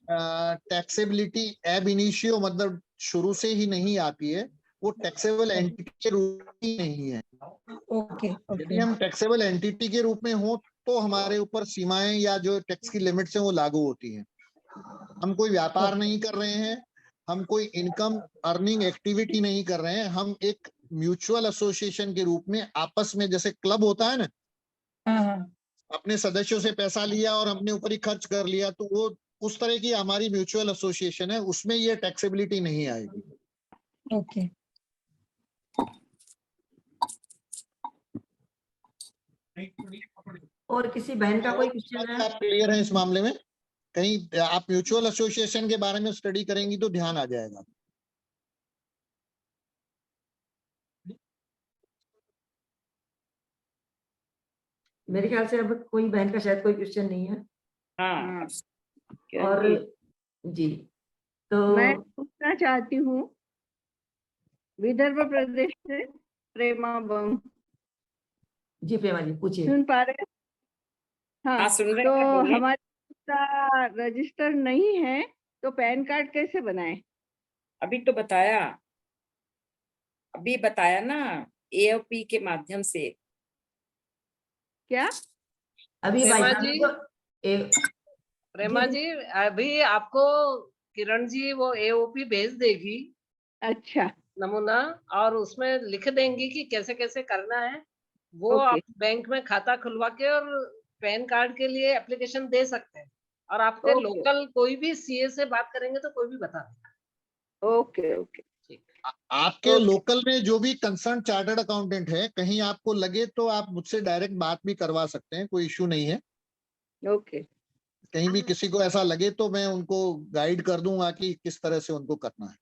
टैक्सेबिलिटी एब इनिशियो मतलब शुरू से ही नहीं आती है, वो टैक्सेबल एंटिटी के रूप में नहीं है। ओके यदि ओके हम टैक्सेबल एंटिटी के रूप में हो तो हमारे ऊपर सीमाएं या जो टैक्स की लिमिट्स हैं वो लागू होती हैं। हम कोई व्यापार नहीं कर रहे हैं, हम कोई इनकम अर्निंग एक्टिविटी नहीं कर रहे हैं, हम एक म्यूचुअल एसोसिएशन के रूप में आपस में, जैसे क्लब होता है ना, हाँ हाँ अपने सदस्यों से पैसा लिया और अपने ऊपर ही खर्च कर लिया, तो वो उस तरह की हमारी म्यूचुअल एसोसिएशन है, उसमें ये टैक्सेबिलिटी नहीं आएगी। ओके। और किसी बहन का कोई क्वेश्चन है? आप क्लियर हैं इस मामले में? कहीं आप म्यूचुअल एसोसिएशन के बारे में स्टडी करेंगी तो ध्यान आ जाएगा। मेरे ख्याल से अब कोई बहन का शायद कोई क्वेश्चन नहीं है। हाँ, और जी, तो मैं पूछना चाहती हूँ, विदर्भ प्रदेश से प्रेमा बम, जी प्रेमा जी पूछिए। सुन पा रहे हैं? हाँ, हाँ, सुन रहे तो हैं, बोलिए। हमारा रजिस्टर नहीं है तो पैन कार्ड कैसे बनाए? अभी तो बताया, अभी बताया ना, एओपी के माध्यम से। क्या? अभी भाई प्रेमा साहब जी, को प्रेमा जी अभी आपको किरण जी वो एओपी भेज देगी अच्छा, नमूना, और उसमें लिख देंगी कि कैसे कैसे करना है। वो ओके। आप बैंक में खाता खुलवा के और पैन कार्ड के लिए एप्लीकेशन दे सकते हैं, और आपके ओके। लोकल कोई भी सीए से बात करेंगे तो कोई भी बता देगा। Okay okay. आपके ओके। लोकल में जो भी कंसर्न चार्टर्ड अकाउंटेंट है, कहीं आपको लगे तो आप मुझसे डायरेक्ट बात भी करवा सकते हैं, कोई इश्यू नहीं है। ओके। कहीं भी किसी को ऐसा लगे तो मैं उनको गाइड कर दूंगा कि किस तरह से उनको करना है।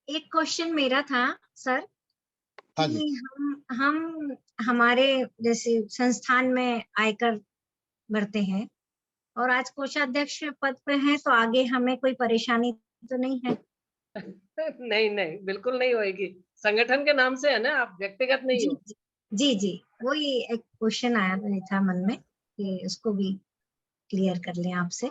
एक क्वेश्चन मेरा था सर, हाँ जी। कि हम हमारे जैसे संस्थान में आयकर भरते हैं और आज कोषाध्यक्ष पद पे हैं, तो आगे हमें कोई परेशानी तो नहीं है? नहीं नहीं, बिल्कुल नहीं होएगी। संगठन के नाम से है ना, आप व्यक्तिगत नहीं जी हो। जी जी, वही एक क्वेश्चन आया था मन में कि उसको भी क्लियर कर लें आपसे।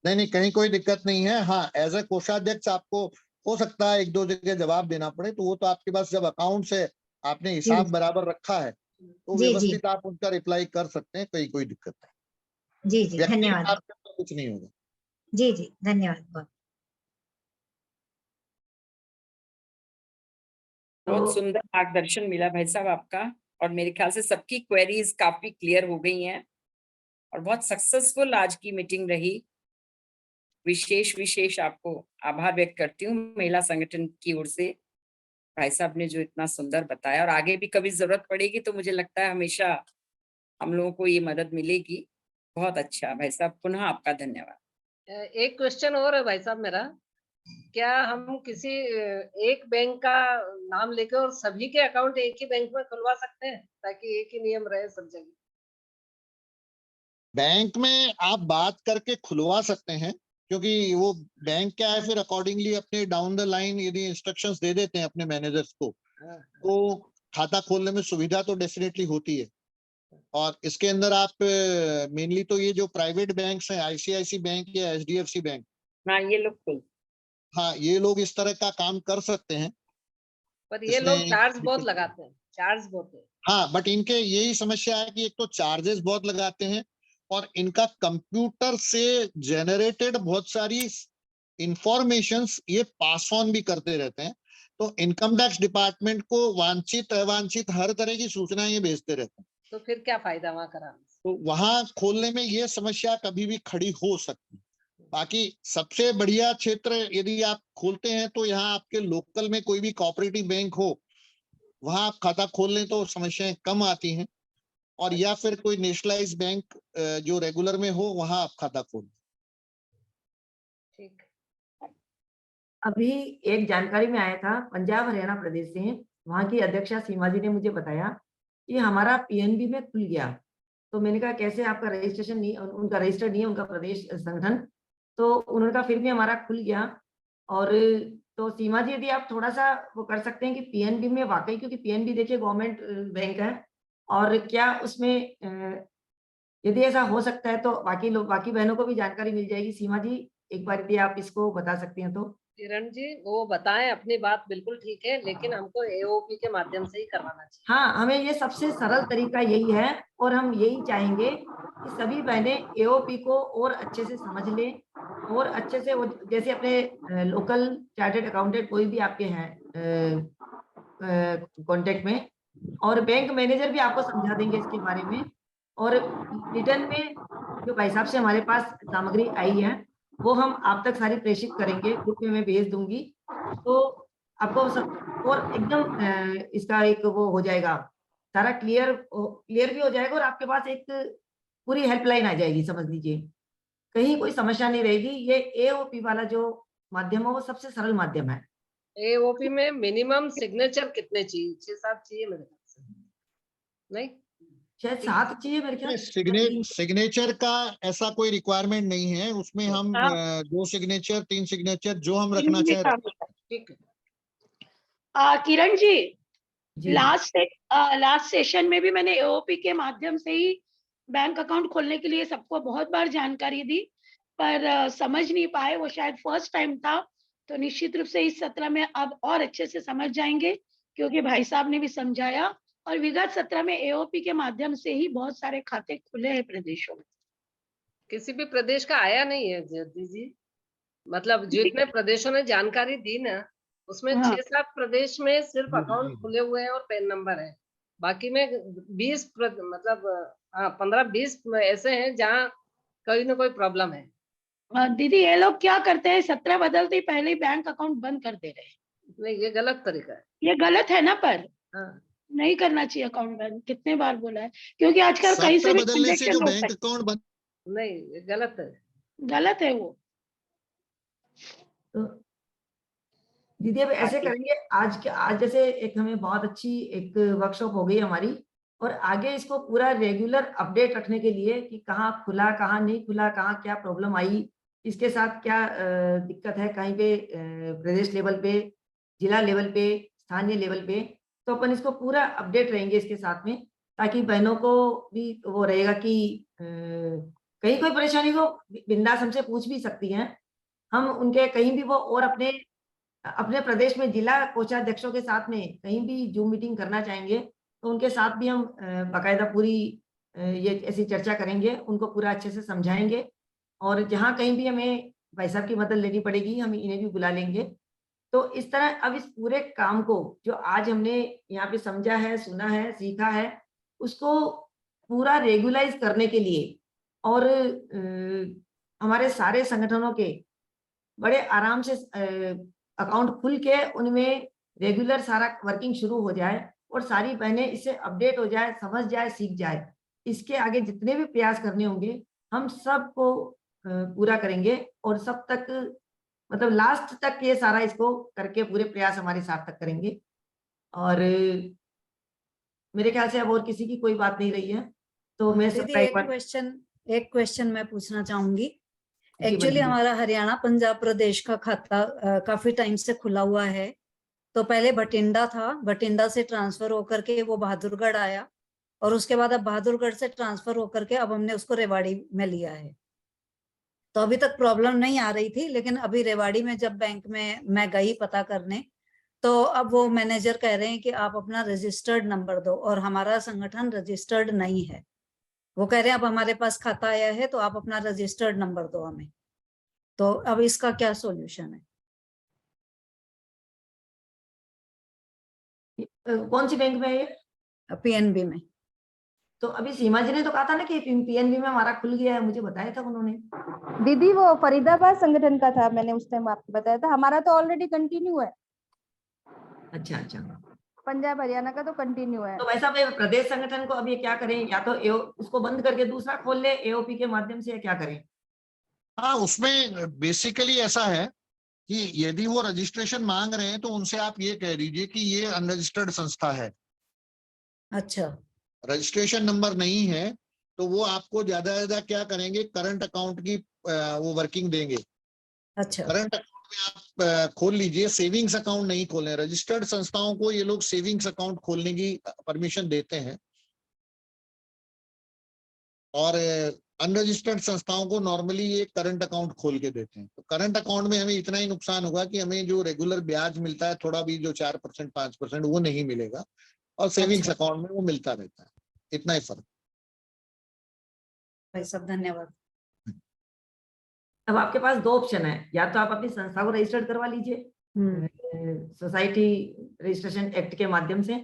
नहीं नहीं, कहीं कोई दिक्कत नहीं है। हाँ, एज ए कोषाध्यक्ष आपको हो सकता है एक दो जगह जवाब देना पड़े, तो वो तो आपके पास जब अकाउंट से आपने हिसाब बराबर रखा है तो जी, जी। व्यवस्थित आप उनका रिप्लाई कर सकते हैं, कोई दिक्कत नहीं। जी जी, व्यक्तिगत धन्यवाद। आपके ऊपर कुछ नहीं होगा। जी जी, धन्यवाद बहुत। बहुत सुंदर मार्गदर्शन मिला भाई साहब आपका, और मेरे ख्याल से सबकी क्वेरीज काफी क्लियर हो गई हैं, और बहुत सक्सेसफुल आज की मीटिंग रही। विशेष आपको आभार व्यक्त करती हूँ महिला संगठन की ओर से, भाई साहब ने जो इतना सुंदर बताया, और आगे भी कभी जरूरत पड़ेगी तो मुझे लगता है हमेशा हम लोगों को ये मदद मिलेगी। बहुत अच्छा भाई साहब, पुनः आपका धन्यवाद। एक क्वेश्चन और है भाई साहब मेरा, क्या हम किसी एक बैंक का नाम लेकर और सभी के अकाउंट एक ही बैंक में खुलवा सकते हैं, ताकि एक ही नियम रहे सब जगह? बैंक में आप बात करके खुलवा सकते हैं, क्योंकि वो बैंक क्या है, फिर अकॉर्डिंगली अपने डाउन द लाइन यदि इंस्ट्रक्शंस दे देते हैं अपने मैनेजर्स को, तो खाता खोलने में सुविधा तो डेफिनेटली होती है। और इसके अंदर आप मेनली तो ये जो प्राइवेट बैंक्स हैं, आईसीआईसी बैंक या एचडीएफसी बैंक, हाँ ये लोग खुल, हाँ ये लोग इस तरह का काम कर सकते हैं। पर ये लोग चार्ज बहुत लगाते हैं, चार्ज बहुत है। हाँ, बट इनके यही समस्या है कि एक तो चार्जेस बहुत लगाते हैं, और इनका कंप्यूटर से जनरेटेड बहुत सारी इंफॉर्मेशंस ये पास ऑन भी करते रहते हैं, तो इनकम टैक्स डिपार्टमेंट को वांछित अवांछित हर तरह की सूचनाएं ये भेजते रहते हैं। तो फिर क्या फायदा वहां कराने से? तो वहां खोलने में ये समस्या कभी भी खड़ी हो सकती है। बाकी सबसे बढ़िया क्षेत्र यदि आप खोलते हैं तो यहाँ आपके लोकल में कोई भी कोऑपरेटिव बैंक हो, वहां आप खाता खोल लें तो समस्याएं कम आती हैं, और या फिर कोई नेशनलाइज बैंक जो रेगुलर में हो वहां आप खाता खोल। ठीक। अभी एक जानकारी में आया था पंजाब हरियाणा प्रदेश से, वहां की अध्यक्षा सीमा जी ने मुझे बताया कि हमारा पीएनबी में खुल गया। तो मैंने कहा कैसे, आपका रजिस्ट्रेशन नहीं, उनका रजिस्टर नहीं है, उनका प्रदेश संगठन, तो उन्होंने कहा फिर भी हमारा खुल गया। और तो सीमा जी यदि आप थोड़ा सा वो कर सकते हैं कि पीएनबी में वाकई, क्योंकि पीएनबी देखिए गवर्नमेंट बैंक है, और क्या उसमें यदि ऐसा हो सकता है तो बाकी बहनों को भी जानकारी मिल जाएगी। सीमा जी एक बार यदि आप इसको बता सकती हैं तो। किरण जी वो बताएं, अपनी बात बिल्कुल ठीक है, लेकिन हमको एओपी के माध्यम से ही करवाना चाहिए। हाँ, हमें ये सबसे सरल तरीका यही है, और हम यही चाहेंगे कि सभी बहनें एओपी को और अच्छे से समझ लें, और अच्छे से वो जैसे अपने लोकल चार्टर्ड अकाउंटेंट कोई भी आपके हैं कांटेक्ट में, और बैंक मैनेजर भी आपको समझा देंगे इसके बारे में। और रिटर्न में जो भाई साहब से हमारे पास सामग्री आई है वो हम आप तक सारी प्रेषित करेंगे, ग्रुप में मैं भेज दूंगी, तो आपको सब और एकदम इसका एक वो हो जाएगा, सारा क्लियर भी हो जाएगा, और आपके पास एक पूरी हेल्पलाइन आ जाएगी, समझ लीजिए कहीं कोई समस्या नहीं रहेगी। ये एओपी वाला जो माध्यम है वो सबसे सरल माध्यम है। एओपी में मिनिमम सिग्नेचर कितने चाहिए? 6-7 चाहिए मेरे ख्याल से, नहीं शायद 7 चाहिए मेरे ख्याल। सिग्नेचर का ऐसा कोई रिक्वायरमेंट नहीं है, उसमें हम 2 सिग्नेचर 3 सिग्नेचर जो हम रखना चाहें। ठीक है। किरण जी, लास्ट सेशन में भी मैंने एओपी के माध्यम से ही बैंक अकाउंट खोलने के लिए सबको बहुत बार जानकारी दी, पर समझ नहीं पाए, वो शायद फर्स्ट टाइम था। तो निश्चित रूप से इस सत्र में अब और अच्छे से समझ जाएंगे, क्योंकि भाई साहब ने भी समझाया, और विगत सत्र में एओपी के माध्यम से ही बहुत सारे खाते खुले हैं प्रदेशों में। किसी भी प्रदेश का आया नहीं है जी, मतलब जितने प्रदेशों ने जानकारी दी ना, उसमें 6-7 प्रदेश में सिर्फ अकाउंट खुले हुए हैं और पैन नंबर है। बाकी में 20 मतलब 15-20 ऐसे हैं जहाँ कोई ना कोई प्रॉब्लम है। दीदी ये लोग क्या करते हैं, सत्र बदलते ही पहले ही बैंक अकाउंट बंद कर दे रहे हैं। नहीं, ये गलत तरीका है। ये गलत है ना, पर नहीं करना चाहिए अकाउंट बंद, कितने बार बोला है, क्योंकि आजकल कहीं से भी बदलने से जो बैंक अकाउंट बंद, नहीं, ये गलत है, गलत है वो। तो दीदी अब ऐसे करेंगे, आज जैसे एक हमें बहुत अच्छी एक वर्कशॉप हो गई हमारी, और आगे इसको पूरा रेगुलर अपडेट रखने के लिए कि कहाँ खुला, कहाँ नहीं खुला, कहाँ क्या प्रॉब्लम आई, इसके साथ क्या दिक्कत है, कहीं पे प्रदेश लेवल पे, जिला लेवल पे, स्थानीय लेवल पे, तो अपन इसको पूरा अपडेट रहेंगे इसके साथ में, ताकि बहनों को भी वो रहेगा कि कहीं कोई परेशानी हो बिंदास हमसे पूछ भी सकती हैं। हम उनके कहीं भी वो और अपने प्रदेश में जिला कोषाध्यक्षों के साथ में कहीं भी जूम मीटिंग करना चाहेंगे तो उनके साथ भी हम बाकायदा पूरी ये ऐसी चर्चा करेंगे, उनको पूरा अच्छे से समझाएंगे, और जहाँ कहीं भी हमें भाई साहब की मदद लेनी पड़ेगी हम इन्हें भी बुला लेंगे। तो इस तरह अब इस पूरे काम को जो आज हमने यहाँ पे समझा है, सुना है, सीखा है, उसको पूरा रेगुलाइज करने के लिए, और हमारे सारे संगठनों के बड़े आराम से अकाउंट खुल के उनमें रेगुलर सारा वर्किंग शुरू हो जाए, और सारी बहनें इससे अपडेट हो जाए, समझ जाए, सीख जाए। इसके आगे जितने भी प्रयास करने होंगे हम सबको पूरा करेंगे, और सब तक मतलब लास्ट तक ये सारा इसको करके पूरे प्रयास हमारे सार्थक करेंगे। और मेरे ख्याल से अब और किसी की कोई बात नहीं रही है, तो मैं सबका एक क्वेश्चन मैं पूछना चाहूंगी। एक्चुअली हमारा हरियाणा पंजाब प्रदेश का खाता काफी टाइम से खुला हुआ है, तो पहले बठिंडा था, बठिंडा से ट्रांसफर होकर के वो बहादुरगढ़ आया, और उसके बाद अब बहादुरगढ़ से ट्रांसफर होकर के अब हमने उसको रेवाड़ी में लिया है। तो अभी तक प्रॉब्लम नहीं आ रही थी, लेकिन अभी रेवाड़ी में जब बैंक में मैं गई पता करने, तो अब वो मैनेजर कह रहे हैं कि आप अपना रजिस्टर्ड नंबर दो, और हमारा संगठन रजिस्टर्ड नहीं है। वो कह रहे हैं अब हमारे पास खाता आया है तो आप अपना रजिस्टर्ड नंबर दो हमें। तो अब इसका क्या सॉल्यूशन है? कौन सी बैंक में है ये? पीएनबी में। तो अभी सीमा जी ने तो कहा था ना कि पीएनबी में हमारा खुल गया है, मुझे बताया था उन्होंने। दीदी वो फरीदाबाद संगठन का था, मैंने उस टाइम आपको बताया था, हमारा तो ऑलरेडी कंटिन्यू है। अच्छा अच्छा, पंजाब हरियाणा का तो कंटिन्यू है। तो वैसा प्रदेश संगठन को अभी क्या करें, या तो उसको बंद करके दूसरा खोल ले एओपी के माध्यम से, या क्या करें? हाँ, उसमें बेसिकली ऐसा है कि यदि वो रजिस्ट्रेशन मांग रहे हैं तो उनसे आप ये कह दीजिए कि ये अनरजिस्टर्ड संस्था है। अच्छा, रजिस्ट्रेशन नंबर नहीं है तो वो आपको ज्यादा से ज्यादा क्या करेंगे, करंट अकाउंट की वो वर्किंग देंगे। अच्छा, करंट अकाउंट में आप खोल लीजिए, सेविंग्स अकाउंट नहीं खोलें। रजिस्टर्ड संस्थाओं को ये लोग सेविंग्स अकाउंट खोलने की परमिशन देते हैं और अनरजिस्टर्ड संस्थाओं को नॉर्मली ये करंट अकाउंट खोल के देते हैं। तो करंट अकाउंट में हमें इतना ही नुकसान होगा कि हमें जो रेगुलर ब्याज मिलता है, थोड़ा भी जो 4% 5% वो नहीं मिलेगा, और सेविंग्स अच्छा। अकाउंट में वो मिलता रहता है। इतना ही फर्क। भाई साहब धन्यवाद। अब आपके पास दो ऑप्शन है, या तो आप अपनी संस्था को रजिस्टर्ड करवा लीजिए सोसाइटी रजिस्ट्रेशन एक्ट के माध्यम से,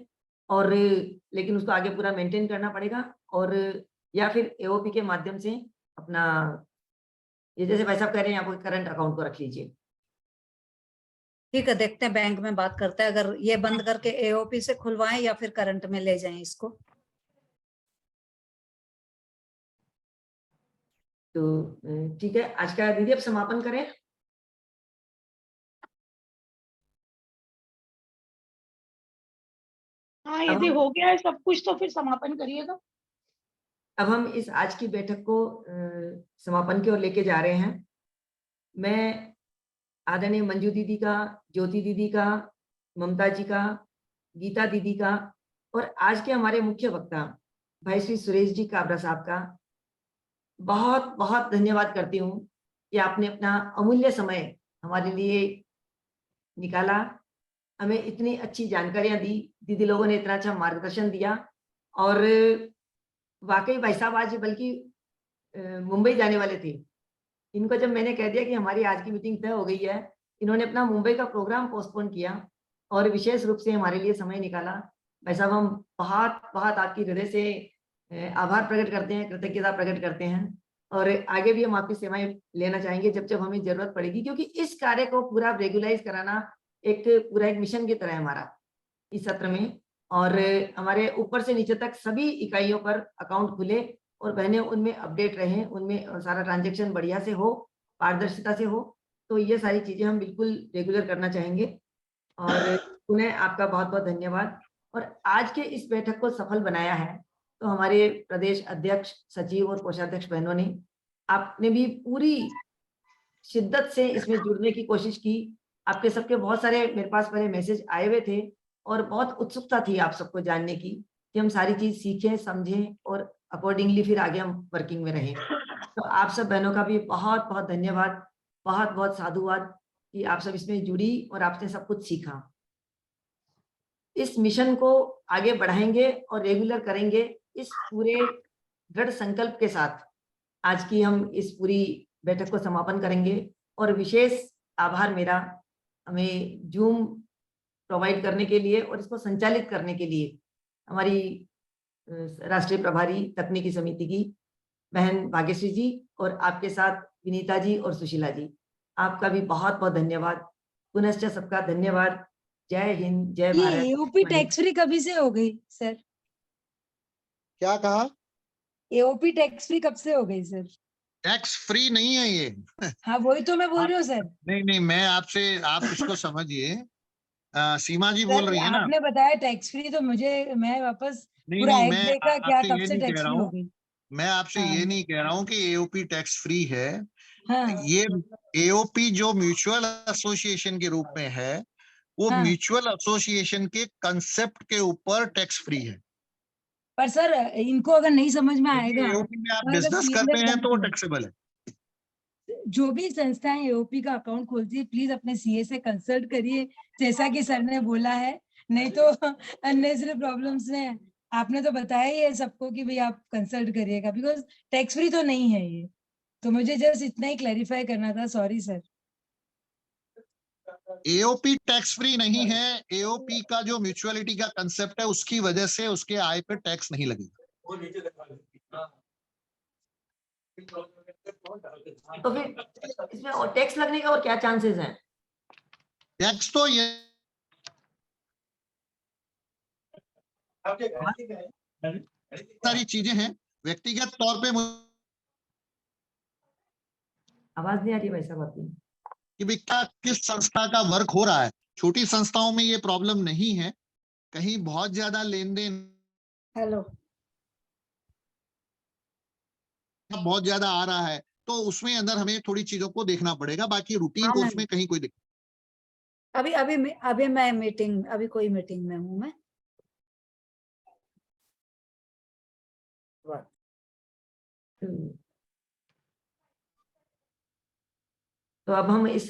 और लेकिन उसको आगे पूरा मेंटेन करना पड़ेगा, और या फिर एओपी के माध्यम से अपना ये जैसे भाई साहब कह रहे हैं आप करंट अकाउंट को रख लीजिए। ठीक है, देखते हैं, बैंक में बात करते हैं, अगर ये बंद करके एओपी से खुलवाएं या फिर करंट में ले जाएं इसको। तो ठीक है, आज का दीदी अब समापन करें। हाँ, यदि हो गया है सब कुछ तो फिर समापन करिएगा। अब हम इस आज की बैठक को समापन की ओर लेके जा रहे हैं। मैं आदरणीय मंजू दीदी का, ज्योति दीदी का, ममता जी का, गीता दीदी का, और आज के हमारे मुख्य वक्ता भाई श्री सुरेश जी काबरा साहब का बहुत बहुत धन्यवाद करती हूँ कि आपने अपना अमूल्य समय हमारे लिए निकाला, हमें इतनी अच्छी जानकारियां दी, दीदी लोगों ने इतना अच्छा मार्गदर्शन दिया। और वाकई भाई साहब आज बल्कि मुंबई जाने वाले थे, इनको जब मैंने कह दिया कि हमारी आज की मीटिंग तय हो गई है, इन्होंने अपना मुंबई का प्रोग्राम पोस्टपोन किया और विशेष रूप से हमारे लिए समय निकाला। भाई साहब हम बहुत बहुत आपकी हृदय से आभार प्रकट करते हैं, कृतज्ञता प्रकट करते हैं, और आगे भी हम आपकी सेवाएं लेना चाहेंगे जब जब हमें जरूरत पड़ेगी, क्योंकि इस कार्य को पूरा रेगुलाइज कराना एक पूरा एक मिशन की तरह है हमारा इस सत्र में। और हमारे ऊपर से नीचे तक सभी इकाइयों पर अकाउंट खुले और बहनें उनमें अपडेट रहें, उनमें सारा ट्रांजैक्शन बढ़िया से हो, पारदर्शिता से हो। तो ये सारी चीजें हम बिल्कुल रेगुलर करना चाहेंगे। और पुनः आपका बहुत बहुत धन्यवाद। और आज के इस बैठक को सफल बनाया है तो हमारे प्रदेश अध्यक्ष, सचिव और कोषाध्यक्ष बहनों ने, आपने भी पूरी शिद्दत से इसमें जुड़ने की कोशिश की। आपके सबके बहुत सारे मेरे पास पहले मैसेज आए हुए थे और बहुत उत्सुकता थी आप सबको जानने की कि हम सारी चीज सीखें, समझें और अकॉर्डिंगली फिर आगे हम वर्किंग में रहें। तो आप सब बहनों का भी बहुत बहुत धन्यवाद, बहुत बहुत साधुवाद कि आप सब इसमें जुड़ी और आपने सब कुछ सीखा। इस मिशन को आगे बढ़ाएंगे और रेगुलर करेंगे, इस पूरे दृढ़ संकल्प के साथ आज की हम इस पूरी बैठक को समापन करेंगे। और विशेष आभार मेरा हमें जूम प्रोवाइड करने के लिए और इसको संचालित करने के लिए हमारी राष्ट्रीय प्रभारी तकनीकी समिति की बहन भाग्यश्री जी, और आपके साथ विनीता जी और सुशीला जी, आपका भी बहुत बहुत धन्यवाद। पुनश्च सबका धन्यवाद। जय हिंद, जय ये भारत। एओपी टैक्स फ्री कभी से हो गई सर? क्या कहा? एओपी टैक्स फ्री कब से हो गई सर? टैक्स फ्री नहीं है ये। हाँ वही तो मैं बोल रही हूँ सर। नहीं, मैं आपसे, आप इसको समझिए। सीमा जी बोल सर रही है ना, आपने बताया टैक्स फ्री, तो मैं वापस नहीं पूरा नहीं, एक्ट मैं देखा क्या आपसे कब ये से नहीं टैक्स कह रहा फ्री हो हूँ, गई। मैं आपसे हाँ ये नहीं कह रहा हूँ कि एओपी टैक्स फ्री है। हाँ ये एओपी जो म्यूचुअल एसोसिएशन के रूप में है, वो हाँ। म्यूचुअल एसोसिएशन के कंसेप्ट के ऊपर टैक्स फ्री है। पर सर इनको अगर नहीं समझ में यदि आएगा एओपी में आप तो अगर बिजनेस CMA करते हैं तो वो बंद टैक्सेबल है। जो भी संस्थाएं एओपी का अकाउंट खोलती है प्लीज अपने सीए से कंसल्ट करिए, जैसा कि सर ने बोला है, नहीं तो अननेसेसरी प्रॉब्लम्स हैं। आपने तो बताया ही है सबको कि भाई आप कंसल्ट करिएगा, बिकॉज टैक्स फ्री तो नहीं है ये। तो मुझे जस्ट इतना ही क्लैरिफाई करना था, sorry sir. AOP tax free नहीं है। एओपी का जो म्यूचुअलिटी का कंसेप्ट है उसकी वजह से उसके आय पे टैक्स नहीं लगेगा। तो फिर इसमें और टैक्स लगने का और क्या चांसेस हैं? टैक्स तो ये सारी चीजें हैं, व्यक्तिगत तौर पे आवाज नहीं आ रही भाई साहब आपकी। कि भी क्या किस संस्था का वर्क हो रहा है। छोटी संस्थाओं में ये प्रॉब्लम नहीं है, कहीं बहुत ज्यादा लेन देन हेलो, बहुत ज्यादा आ रहा है तो उसमें अंदर हमें थोड़ी चीजों को देखना पड़ेगा, बाकी रूटीन हाँ, कोर्स मैम। में कहीं कोई दिक्कत। अभी मैं मीटिंग, अभी कोई मीटिंग में हूँ मैं। तो अब हम इस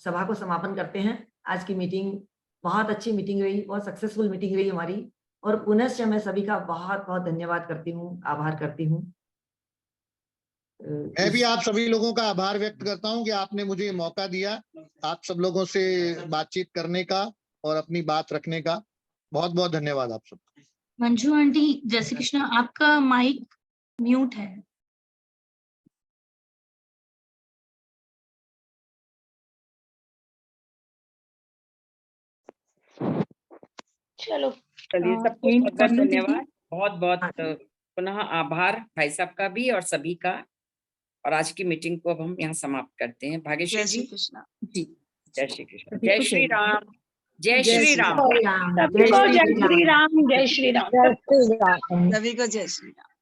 सभा को समापन करते हैं। आज की मीटिंग बहुत अच्छी मीटिंग रही, बहुत सक्सेसफुल मीटिंग रही हमारी, और पुनश्च मैं सभी का बहुत बहुत धन्यवाद करती हूँ, आभार करती हूँ। मैं भी आप सभी लोगों का आभार व्यक्त करता हूं कि आपने मुझे मौका दिया आप सब लोगों से बातचीत करने का और अपनी बात रखने का। बहुत बहुत धन्यवाद आप सब। मंजू आंटी, जय श्री कृष्ण, आपका माइक म्यूट है। चलो, चलिए सबको end बहुत कर बहुत लो धन्यवाद, बहुत बहुत पुनः आभार भाई साहब का भी और सभी का। और आज की मीटिंग को अब हम यहाँ समाप्त करते हैं। भाग्यश्री जय श्री जी, कृष्ण। जी जय श्री कृष्ण, सभी जय को श्री जय राम, जय जय श्री श्री राम। जय श्री राम, सभी को जय श्री राम, जय श्री राम। जय श्री राम। सभी को जय श्री राम।